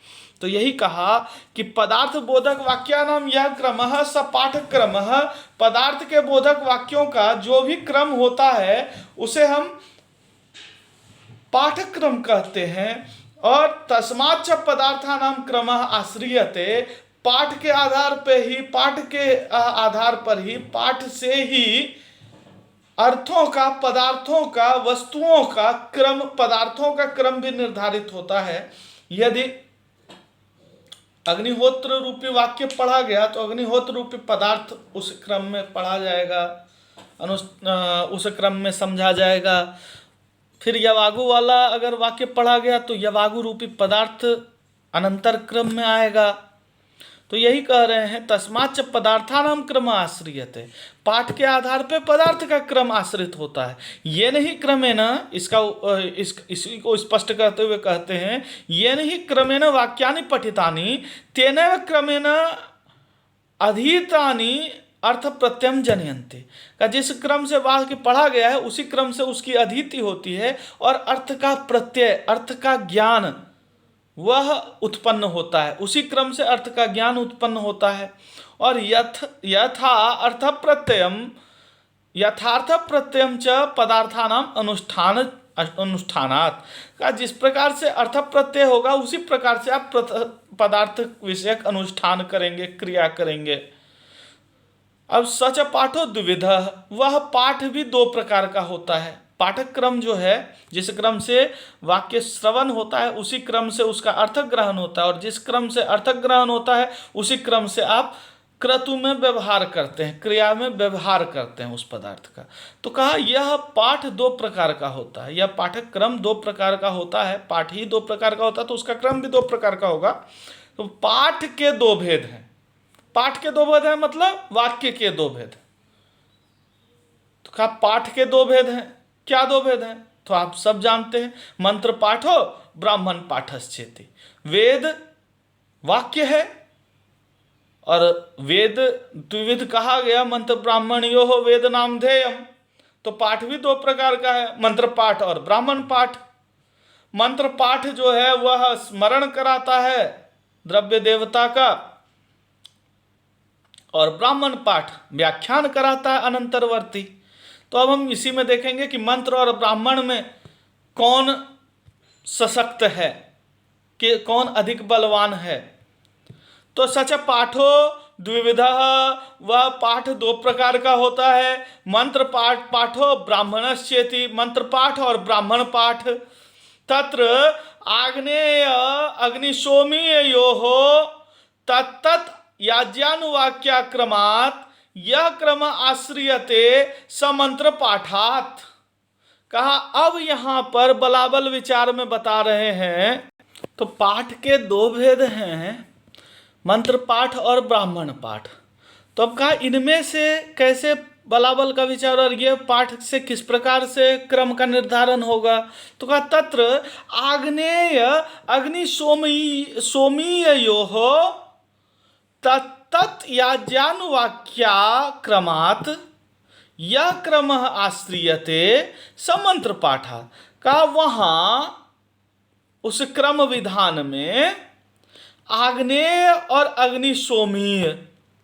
तो यही कहा कि पदार्थ बोधक वाक्यानाम यह क्रमः स पाठक्रमः, पदार्थ के बोधक वाक्यों का जो भी क्रम होता है उसे हम पाठक्रम कहते हैं। और तस्माच्च पदार्थानाम क्रमः आश्रियते, पाठ के आधार पे ही, पाठ के आधार पर ही, पाठ से ही अर्थों का, पदार्थों का, वस्तुओं का क्रम, पदार्थों का क्रम भी निर्धारित होता है। यदि अग्निहोत्र रूपी वाक्य पढ़ा गया तो अग्निहोत्र रूपी पदार्थ उस क्रम में पढ़ा जाएगा, उस क्रम में समझा जाएगा। फिर यवागु वाला अगर वाक्य पढ़ा गया तो यवागु रूपी पदार्थ अनंतर क्रम में आएगा। तो यही कह रहे हैं तस्माच्च पदार्थानाम क्रम आश्रियते, पाठ के आधार पे पदार्थ का क्रम आश्रित होता है। ये नहीं क्रमेण, इसी को स्पष्ट करते हुए कहते हैं ये नहीं क्रमेण वाक्यानि पठितानि तेनैव क्रमेण अधीतानि अर्थ प्रत्ययम जनयन्ति, का जिस क्रम से वाक्य पढ़ा गया है उसी क्रम से उसकी अधीति होती है और अर्थ का प्रत्यय, अर्थ का ज्ञान वह उत्पन्न होता है, उसी क्रम से अर्थ का ज्ञान उत्पन्न होता है। और यथा अर्थ प्रत्ययम, यथार्थ प्रत्ययम च पदार्थानाम अनुष्ठानात्, का जिस प्रकार से अर्थ प्रत्यय होगा उसी प्रकार से आप पदार्थ विषयक अनुष्ठान करेंगे, क्रिया करेंगे। अब सच पाठो द्विविध, वह पाठ भी दो प्रकार का होता है। पाठक्रम जो है, जिस क्रम से वाक्य श्रवण होता है उसी क्रम से उसका अर्थ ग्रहण होता है, और जिस क्रम से अर्थ ग्रहण होता है उसी क्रम से आप क्रतु में व्यवहार करते हैं, क्रिया में व्यवहार करते हैं उस पदार्थ का। तो कहा यह पाठ दो प्रकार का होता है, यह पाठक्रम दो प्रकार का होता है। पाठ ही दो प्रकार का होता है तो उसका क्रम भी दो प्रकार का होगा। तो पाठ के दो भेद हैं, पाठ के दो भेद हैं मतलब वाक्य के दो भेद। तो कहा पाठ के दो भेद हैं, क्या दो भेद हैं? तो आप सब जानते हैं, मंत्र पाठो ब्राह्मण पाठश्चेति। वेद वाक्य है और वेद द्विविध कहा गया, मंत्र ब्राह्मणयो हो वेद नामधेयम। तो पाठ भी दो प्रकार का है, मंत्र पाठ और ब्राह्मण पाठ। मंत्र पाठ जो है वह स्मरण कराता है द्रव्य देवता का, और ब्राह्मण पाठ व्याख्यान कराता है अनंतरवर्ती। तो अब हम इसी में देखेंगे कि मंत्र और ब्राह्मण में कौन सशक्त है, कि कौन अधिक बलवान है। तो सच पाठो द्विविधा, वह पाठ दो प्रकार का होता है। मंत्र पाठ पाठो ब्राह्मणश्चेति, मंत्र पाठ और ब्राह्मण पाठ। तत्र आग्नेय अग्निशोमीयोः तत्तत् याज्ञानुवाक्याक्रमात् यह क्रम आश्रियते समंत्र पाठात्। कहा अब यहां पर बलाबल विचार में बता रहे हैं। तो पाठ के दो भेद हैं, मंत्र पाठ और ब्राह्मण पाठ। तो अब कहा इनमें से कैसे बलाबल का विचार और ये पाठ से किस प्रकार से क्रम का निर्धारण होगा। तो कहा तत्र आग्नेय अग्नि सोमीयोः तत्तत् याज्ञानुवाक्याक्रमात् यह क्रम आश्रियते समंत्र पाठा। का वहां उस क्रम विधान में आग्नेय और अग्निशोमीय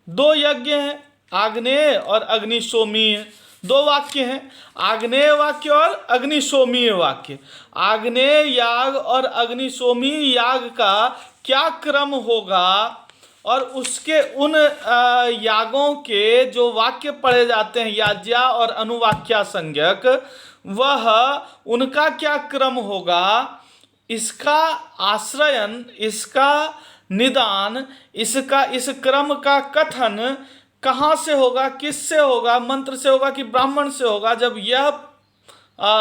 दो यज्ञ हैं। आग्नेय और अग्निशोमीय दो वाक्य हैं, आग्नेय वाक्य और अग्निशोमीय वाक्य। आग्नेय याग और अग्निशोमीय याग का क्या क्रम होगा और उसके उन यागों के जो वाक्य पढ़े जाते हैं याज्ञा और अनुवाक्या संज्ञक, वह उनका क्या क्रम होगा, इसका आश्रयन, इसका निदान, इसका इस क्रम का कथन कहाँ से होगा, किससे होगा, मंत्र से होगा कि ब्राह्मण से होगा। जब यह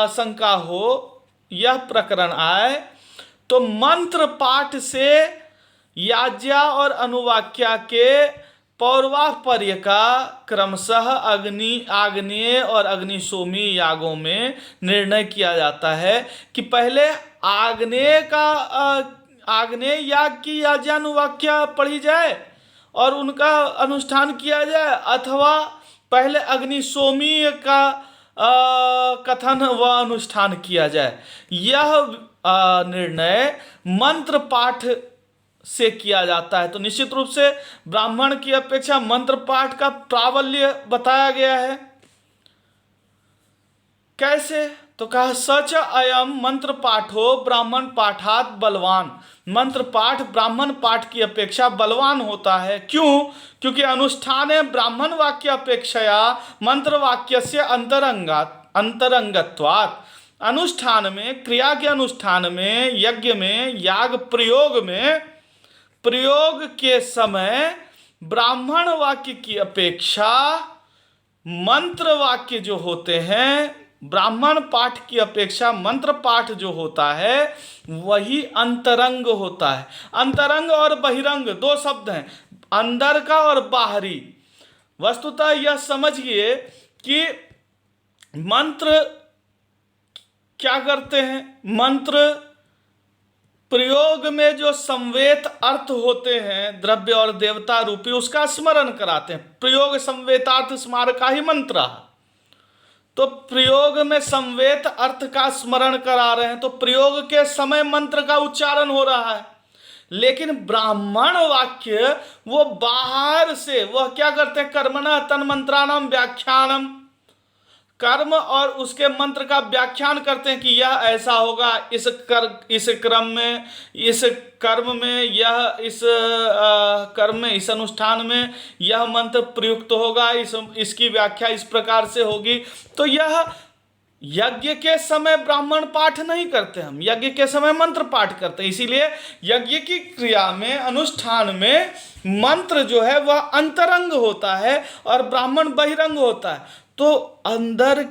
शंका हो, यह प्रकरण आए, तो मंत्र पाठ से याज्ञा और अनुवाक्या के पौर्वापर्य का क्रमशः आग्नेय और अग्निशोमी यागों में निर्णय किया जाता है कि पहले आग्नेय याग की याज्ञानुवाक्या पढ़ी जाए और उनका अनुष्ठान किया जाए, अथवा पहले अग्निशोमीय का कथन व अनुष्ठान किया जाए। यह निर्णय मंत्र पाठ से किया जाता है। तो निश्चित रूप से ब्राह्मण की अपेक्षा मंत्र पाठ का प्राबल्य बताया गया है। कैसे? तो कहा सच अयम मंत्र पाठो ब्राह्मण पाठात बलवान। मंत्र पाठ ब्राह्मण पाठ की अपेक्षा बलवान होता है। क्यों? क्योंकि अनुष्ठान ब्राह्मण वाक्य अपेक्षया मंत्र वाक्य से अंतरंगत्वात्। अनुष्ठान में, क्रिया के अनुष्ठान में, यज्ञ में, याग प्रयोग में, प्रयोग के समय ब्राह्मण वाक्य की अपेक्षा मंत्र वाक्य जो होते हैं, ब्राह्मण पाठ की अपेक्षा मंत्र पाठ जो होता है वही अंतरंग होता है। अंतरंग और बहिरंग दो शब्द हैं, अंदर का और बाहरी। वस्तुतः यह समझिए कि मंत्र क्या करते हैं, मंत्र प्रयोग में जो संवेत अर्थ होते हैं द्रव्य और देवता रूपी, उसका स्मरण कराते हैं। प्रयोग संवेतार्थ स्मारका ही मंत्र। तो प्रयोग में संवेत अर्थ का स्मरण करा रहे हैं, तो प्रयोग के समय मंत्र का उच्चारण हो रहा है। लेकिन ब्राह्मण वाक्य वो बाहर से, वह क्या करते हैं, कर्मणः तन्मंत्राणाम व्याख्यानम, कर्म और उसके मंत्र का व्याख्यान करते हैं कि यह ऐसा होगा, इस क्रम में, इस कर्म में, यह इस कर्म में, इस अनुष्ठान में यह मंत्र प्रयुक्त होगा, इसकी व्याख्या इस प्रकार से होगी। तो यह यज्ञ के समय ब्राह्मण पाठ नहीं करते, हम यज्ञ के समय मंत्र पाठ करते हैं। इसीलिए यज्ञ की क्रिया में, अनुष्ठान में मंत्र जो है वह अंतरंग होता है और ब्राह्मण बहिरंग होता है। तो अंदर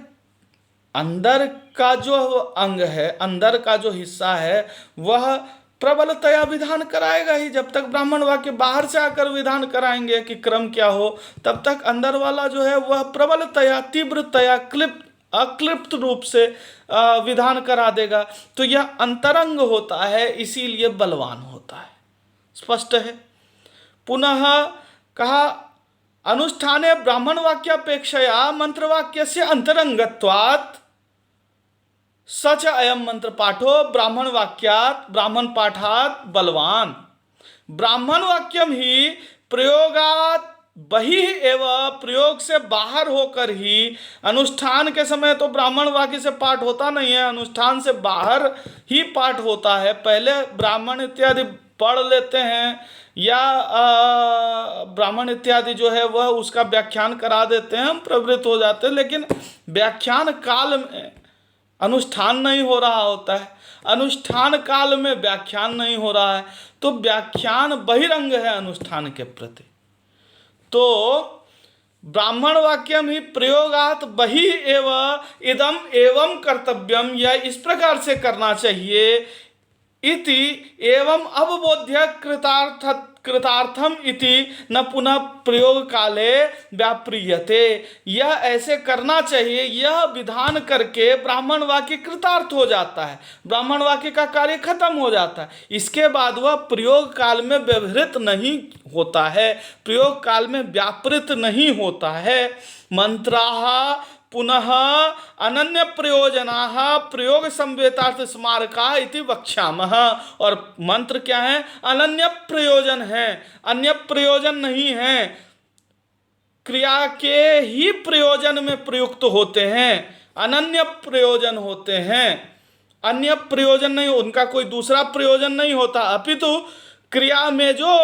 का जो अंग है, अंदर का जो हिस्सा है, वह प्रबलतया विधान कराएगा ही। जब तक ब्राह्मण वाक्य बाहर से आकर विधान कराएंगे कि क्रम क्या हो, तब तक अंदर वाला जो है वह प्रबलतया, तीव्रतया, अक्लिप्त रूप से विधान करा देगा। तो यह अंतरंग होता है, इसीलिए बलवान होता है। स्पष्ट है। पुनः कहा अनुष्ठाने ब्राह्मण वाक्यापेक्षया मंत्रवाक्य से अंतरंगत्वात् सच अयम मंत्र पाठो ब्राह्मण वाक्यात ब्राह्मण पाठात बलवान। ब्राह्मण वाक्यम ही प्रयोगात बही एवं, प्रयोग से बाहर होकर ही, अनुष्ठान के समय तो ब्राह्मण वाक्य से पाठ होता नहीं है, अनुष्ठान से बाहर ही पाठ होता है। पहले ब्राह्मण इत्यादि पढ़ लेते हैं या ब्राह्मण इत्यादि जो है वह उसका व्याख्यान करा देते हैं, हम प्रवृत्त हो जाते हैं। लेकिन व्याख्यान काल में अनुष्ठान नहीं हो रहा होता है, अनुष्ठान काल में व्याख्यान नहीं हो रहा है, तो व्याख्यान बहिरंग है अनुष्ठान के प्रति। तो ब्राह्मण वाक्यम ही प्रयोगात बहि एव इदम एवं कर्तव्यम, यह इस प्रकार से करना चाहिए। इति एवं अवबोध्य कृतार्थम इति न पुनः प्रयोग काले व्याप्रियते, यह ऐसे करना चाहिए, यह विधान करके ब्राह्मण वाक्य कृतार्थ हो जाता है, ब्राह्मण वाक्य का कार्य खत्म हो जाता है। इसके बाद वह प्रयोग काल में व्यवहृत नहीं होता है, प्रयोग काल में व्यापृत नहीं होता है। मंत्राः पुनः अनन्य प्रयोजनाः प्रयोग संवेतार्थ स्मारका इति वक्ष्यामः। और मंत्र क्या है? अनन्य प्रयोजन है, अन्य प्रयोजन नहीं है, क्रिया के ही प्रयोजन में प्रयुक्त होते हैं, अनन्य प्रयोजन होते हैं, अन्य प्रयोजन नहीं, उनका कोई दूसरा प्रयोजन नहीं होता, अपितु क्रिया में जो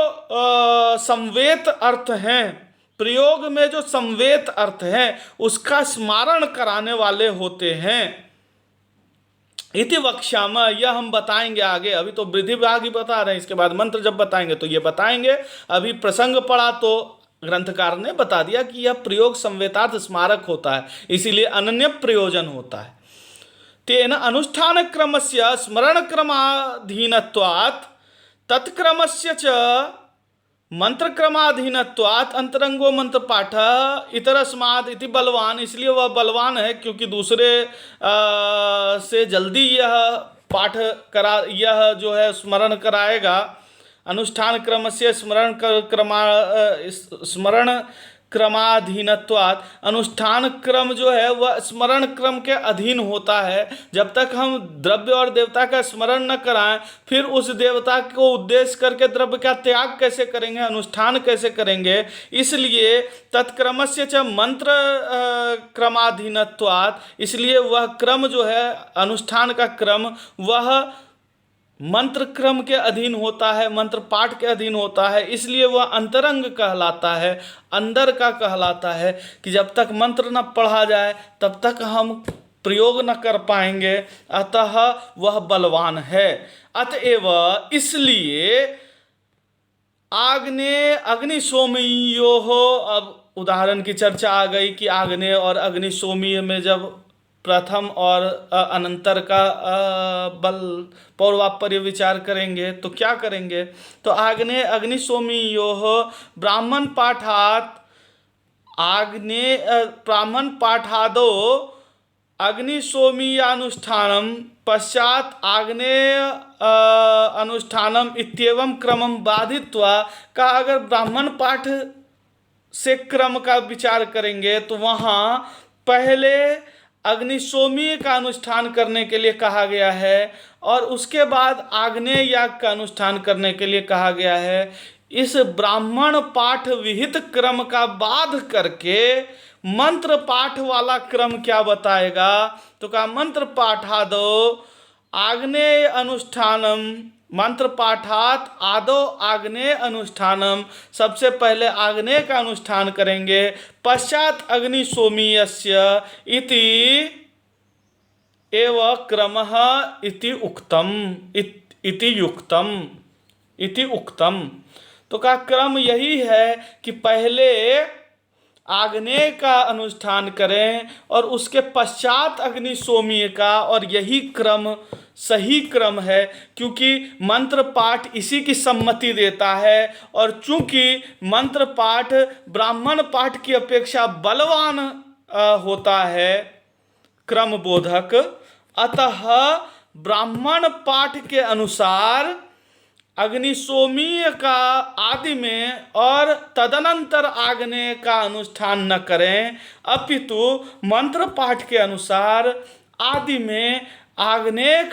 संवेत अर्थ हैं, प्रयोग में जो संवेत अर्थ है उसका स्मरण कराने वाले होते हैं। इति वक्ष्यामः, यह हम बताएंगे आगे, अभी तो वृद्धि भाग ही बता रहे हैं, इसके बाद मंत्र जब बताएंगे तो ये बताएंगे। अभी प्रसंग पढ़ा तो ग्रंथकार ने बता दिया कि यह प्रयोग संवेतार्थ स्मारक होता है, इसीलिए अनन्य प्रयोजन होता है। तेन अनुष्ठान क्रमस्य स्मरण क्रमाधीनत्वात् तत्क्रमस्य च मंत्र क्रमाधीनत्वात् अंतरंगो मंत्र पाठ इतरस्माद् इति बलवान, इसलिए वह बलवान है क्योंकि दूसरे से जल्दी यह पाठ करा, यह जो है स्मरण कराएगा। अनुष्ठान क्रम से स्मरण क्रमाधीनत्वात्, अनुष्ठान क्रम जो है वह स्मरण क्रम के अधीन होता है। जब तक हम द्रव्य और देवता का स्मरण न कराएं, फिर उस देवता को उद्देश्य करके द्रव्य का त्याग कैसे करेंगे, अनुष्ठान कैसे करेंगे। इसलिए तत्क्रमस्य च मंत्र क्रमाधीनत्वात्, इसलिए वह क्रम जो है अनुष्ठान का क्रम वह मंत्र क्रम के अधीन होता है, मंत्र पाठ के अधीन होता है, इसलिए वह अंतरंग कहलाता है, अंदर का कहलाता है कि जब तक मंत्र न पढ़ा जाए तब तक हम प्रयोग न कर पाएंगे, अतः वह बलवान है। अतएव इसलिए आग्नेय अग्निशोमीयोः, अब उदाहरण की चर्चा आ गई कि आग्नेय और अग्निशोमीय में जब प्रथम और अनंतर का बल पौर्वापर्य विचार करेंगे तो क्या करेंगे, तो आग्नेय अग्निशोमीयोः ब्राह्मण पाठात, आग्नेय ब्राह्मण पाठादो अग्निशोमीयानुष्ठानम पश्चात आग्नेय अनुष्ठानम इत्येवं क्रमम बाधित्वा, का अगर ब्राह्मण पाठ से क्रम का विचार करेंगे तो वहाँ पहले अग्निशोमी का अनुष्ठान करने के लिए कहा गया है और उसके बाद आग्नेय याग का अनुष्ठान करने के लिए कहा गया है। इस ब्राह्मण पाठ विहित क्रम का बाध करके मंत्र पाठ वाला क्रम क्या बताएगा, तो कहा मंत्र पाठादो आग्नेय अनुष्ठानम, मंत्र पाठात आदो आग्नेय अनुष्ठानम, सबसे पहले आग्नेय का अनुष्ठान करेंगे, पश्चात अग्निशोमीयस्य इति एव क्रमः इति उक्तम, इति युक्तम, इति उक्तम। तो का क्रम यही है कि पहले आग्नेय का अनुष्ठान करें और उसके पश्चात अग्नि सोमीय का, और यही क्रम सही क्रम है, क्योंकि मंत्र पाठ इसी की सम्मति देता है। और चूंकि मंत्र पाठ ब्राह्मण पाठ की अपेक्षा बलवान होता है क्रम बोधक, अतः ब्राह्मण पाठ के अनुसार अग्निशोमीय का आदि में और तदनंतर आग्नेय का अनुष्ठान न करें, अपितु मंत्र पाठ के अनुसार आदि में आग्नेय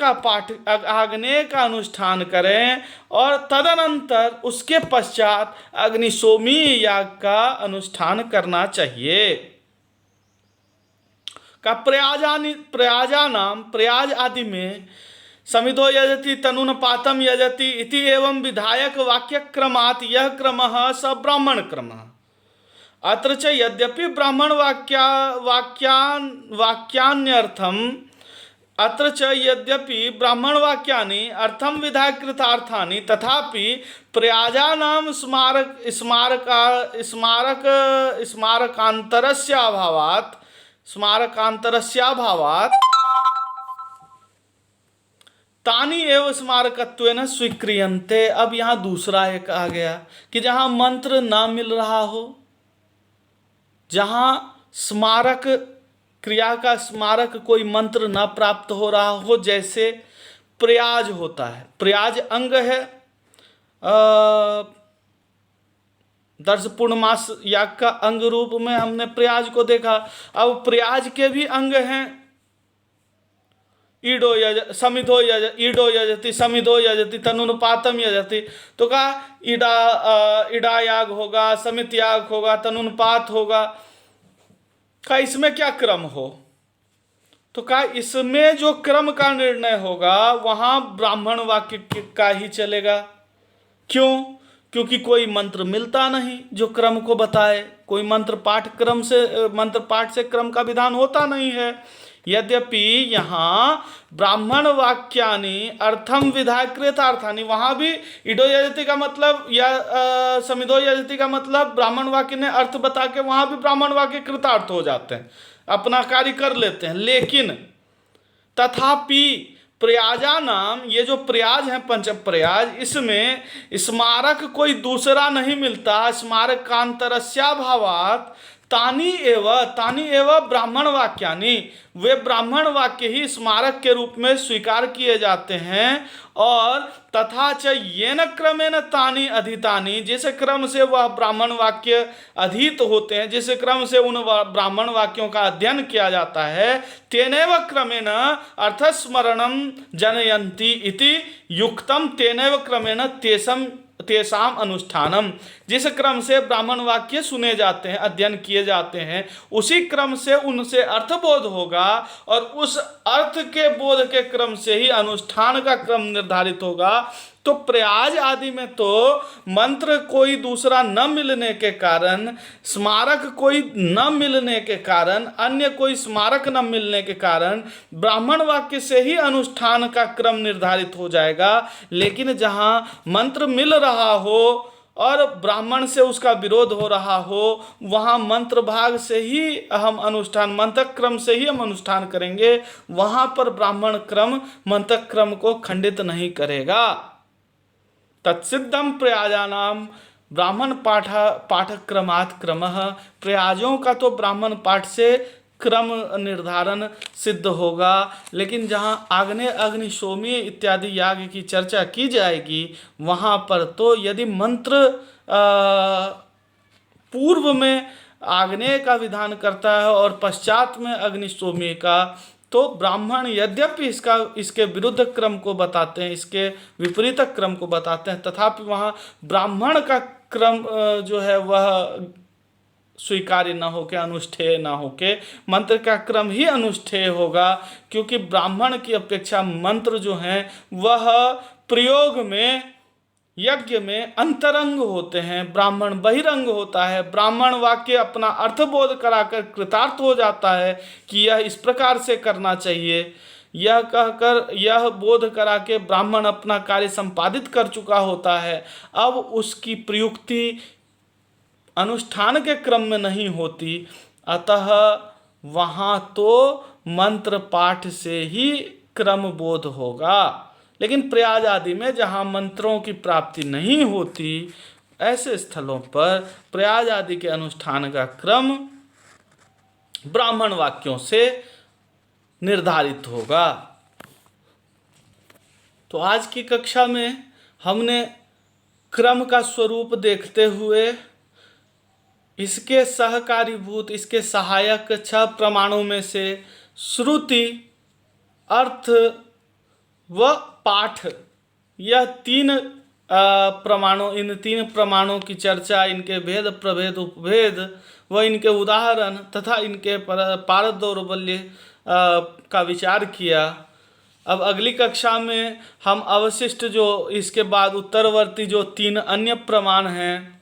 का अनुष्ठान करें और तदनंतर उसके पश्चात अग्निशोमीय याग का अनुष्ठान करना चाहिए। का प्रयाज आदि में समिधो यजति तनुन पातम यजति इति एवं विधायक वाक्य क्रमात् यह क्रमः स ब्राह्मण क्रमः। अत्र च यद्यपि ब्राह्मण वाक्यान्यर्थम अत्र च यद्यपि ब्राह्मण वाक्यानि अर्थम विधाय कृतार्थानि तथापि प्रयाजानां स्मारकांतरस्याभावात् तानि एव स्मारकत्वेन स्वीक्रियन्ते। अब यहाँ दूसरा एक आ गया कि जहाँ मंत्र ना मिल रहा हो, जहाँ स्मारक क्रिया का स्मारक कोई मंत्र ना प्राप्त हो रहा हो, जैसे प्रयाज होता है, प्रयाज अंग है, दर्श पूर्णमास याग का अंग रूप में हमने प्रयाज को देखा। अब प्रयाज के भी अंग हैं, ईडो यजति समिधो यजति तनुनुपातम यजति, तो कहा ईडा याग होगा, समित याग होगा, तनुनुपात होगा। कहा इसमें क्या क्रम हो, तो कहा इसमें जो क्रम का निर्णय होगा वहां ब्राह्मण वाक्य का ही चलेगा। क्यों? क्योंकि कोई मंत्र मिलता नहीं जो क्रम को बताए, कोई मंत्र पाठ से क्रम का विधान होता नहीं है। यद्यपि यहाँ ब्राह्मण वाक्यानि अर्थम विधाय कृतार्थानि, वहाँ भी ईडो यजति का मतलब या समिधो यजति का मतलब ब्राह्मण वाक्य ने अर्थ बता के वहाँ भी ब्राह्मण वाक्य कृतार्थ हो जाते हैं, अपना कार्य कर लेते हैं। लेकिन तथापि प्रयाजा नाम, ये जो प्रयाज है पंचम प्रयाज, इसमें स्मारक कोई दूसरा नहीं मिलता। स्मारकांतरस्याभावात् तानि एव ब्राह्मण वाक्यानि, वे ब्राह्मण वाक्य ही स्मारक के रूप में स्वीकार किए जाते हैं। और तथा च येन क्रमेण तानि अधितानि, जिस क्रम से वह ब्राह्मण वाक्य अधीत होते हैं, जिस क्रम से उन ब्राह्मण वाक्यों का अध्ययन किया जाता है, तेनैव क्रमेण अर्थस्मरणं जनयन्ति इति युक्तम तेनैव क्रमेण तेषाम अनुष्ठानम। जिस क्रम से ब्राह्मण वाक्य सुने जाते हैं, अध्ययन किए जाते हैं, उसी क्रम से उनसे अर्थबोध होगा और उस अर्थ के बोध के क्रम से ही अनुष्ठान का क्रम निर्धारित होगा। तो प्रयाज आदि में तो मंत्र कोई दूसरा न मिलने के कारण, स्मारक कोई न मिलने के कारण, अन्य कोई स्मारक न मिलने के कारण ब्राह्मण वाक्य से ही अनुष्ठान का क्रम निर्धारित हो जाएगा। लेकिन जहाँ मंत्र मिल रहा हो और ब्राह्मण से उसका विरोध हो रहा हो, वहाँ मंत्र भाग से ही हम अनुष्ठान, मंत्र क्रम से ही हम अनुष्ठान करेंगे, वहाँ पर ब्राह्मण क्रम मंत्र क्रम को खंडित नहीं करेगा। तत्सिद्धम प्रयाजानाम ब्राह्मण पाठक्रमात् क्रमः, प्रयाजों का तो ब्राह्मण पाठ से क्रम निर्धारण सिद्ध होगा। लेकिन जहाँ आग्नेय अग्निशोमीय इत्यादि याग की चर्चा की जाएगी, वहाँ पर तो यदि मंत्र पूर्व में आग्नेय का विधान करता है और पश्चात में अग्निशोमीय का, तो ब्राह्मण यद्यपि इसके विरुद्ध क्रम को बताते हैं, इसके विपरीत क्रम को बताते हैं, तथापि वहाँ ब्राह्मण का क्रम जो है वह स्वीकार्य न होके, अनुष्ठेय न होके, मंत्र का क्रम ही अनुष्ठेय होगा। क्योंकि ब्राह्मण की अपेक्षा मंत्र जो हैं वह प्रयोग में, यज्ञ में अंतरंग होते हैं, ब्राह्मण बहिरंग होता है। ब्राह्मण वाक्य अपना अर्थबोध कराकर कृतार्थ हो जाता है कि यह इस प्रकार से करना चाहिए, यह कहकर, यह बोध करा के ब्राह्मण अपना कार्य संपादित कर चुका होता है। अब उसकी प्रयुक्ति अनुष्ठान के क्रम में नहीं होती, अतः वहाँ तो मंत्र पाठ से ही क्रम बोध होगा। लेकिन प्रयाग आदि में जहाँ मंत्रों की प्राप्ति नहीं होती, ऐसे स्थलों पर प्रयाग आदि के अनुष्ठान का क्रम ब्राह्मण वाक्यों से निर्धारित होगा। तो आज की कक्षा में हमने क्रम का स्वरूप देखते हुए इसके सहकारीभूत, इसके सहायक 6 प्रमाणों में से श्रुति, अर्थ व पाठ, यह 3 प्रमाणों, इन 3 प्रमाणों की चर्चा, इनके भेद प्रभेद उपभेद व इनके उदाहरण तथा इनके पारद दौर्बल्य का विचार किया। अब अगली कक्षा में हम अवशिष्ट जो इसके बाद उत्तरवर्ती जो 3 अन्य प्रमाण हैं,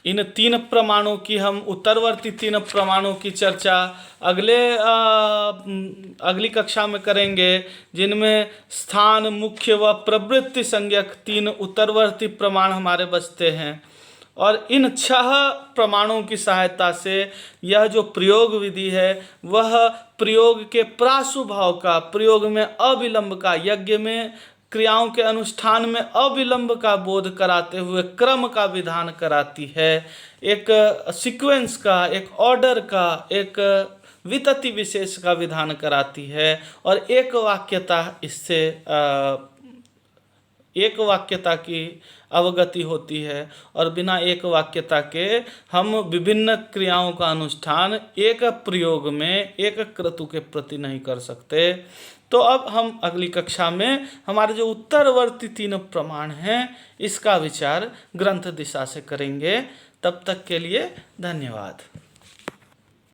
इन 3 प्रमाणों की, हम उत्तरवर्ती 3 प्रमाणों की चर्चा अगली कक्षा में करेंगे, जिनमें स्थान, मुख्य व प्रवृत्ति संज्ञक 3 उत्तरवर्ती प्रमाण हमारे बचते हैं। और इन 6 प्रमाणों की सहायता से यह जो प्रयोग विधि है वह प्रयोग के प्रासुभाव का, प्रयोग में अविलंब का, यज्ञ में क्रियाओं के अनुष्ठान में अविलंब का बोध कराते हुए क्रम का विधान कराती है, एक सीक्वेंस का, एक ऑर्डर का, एक वितति विशेष का विधान कराती है। और एक वाक्यता, इससे एक वाक्यता की अवगति होती है, और बिना एक वाक्यता के हम विभिन्न क्रियाओं का अनुष्ठान एक प्रयोग में, एक क्रतु के प्रति नहीं कर सकते। तो अब हम अगली कक्षा में हमारे जो उत्तरवर्ती 3 प्रमाण हैं, इसका विचार ग्रंथ दिशा से करेंगे। तब तक के लिए धन्यवाद।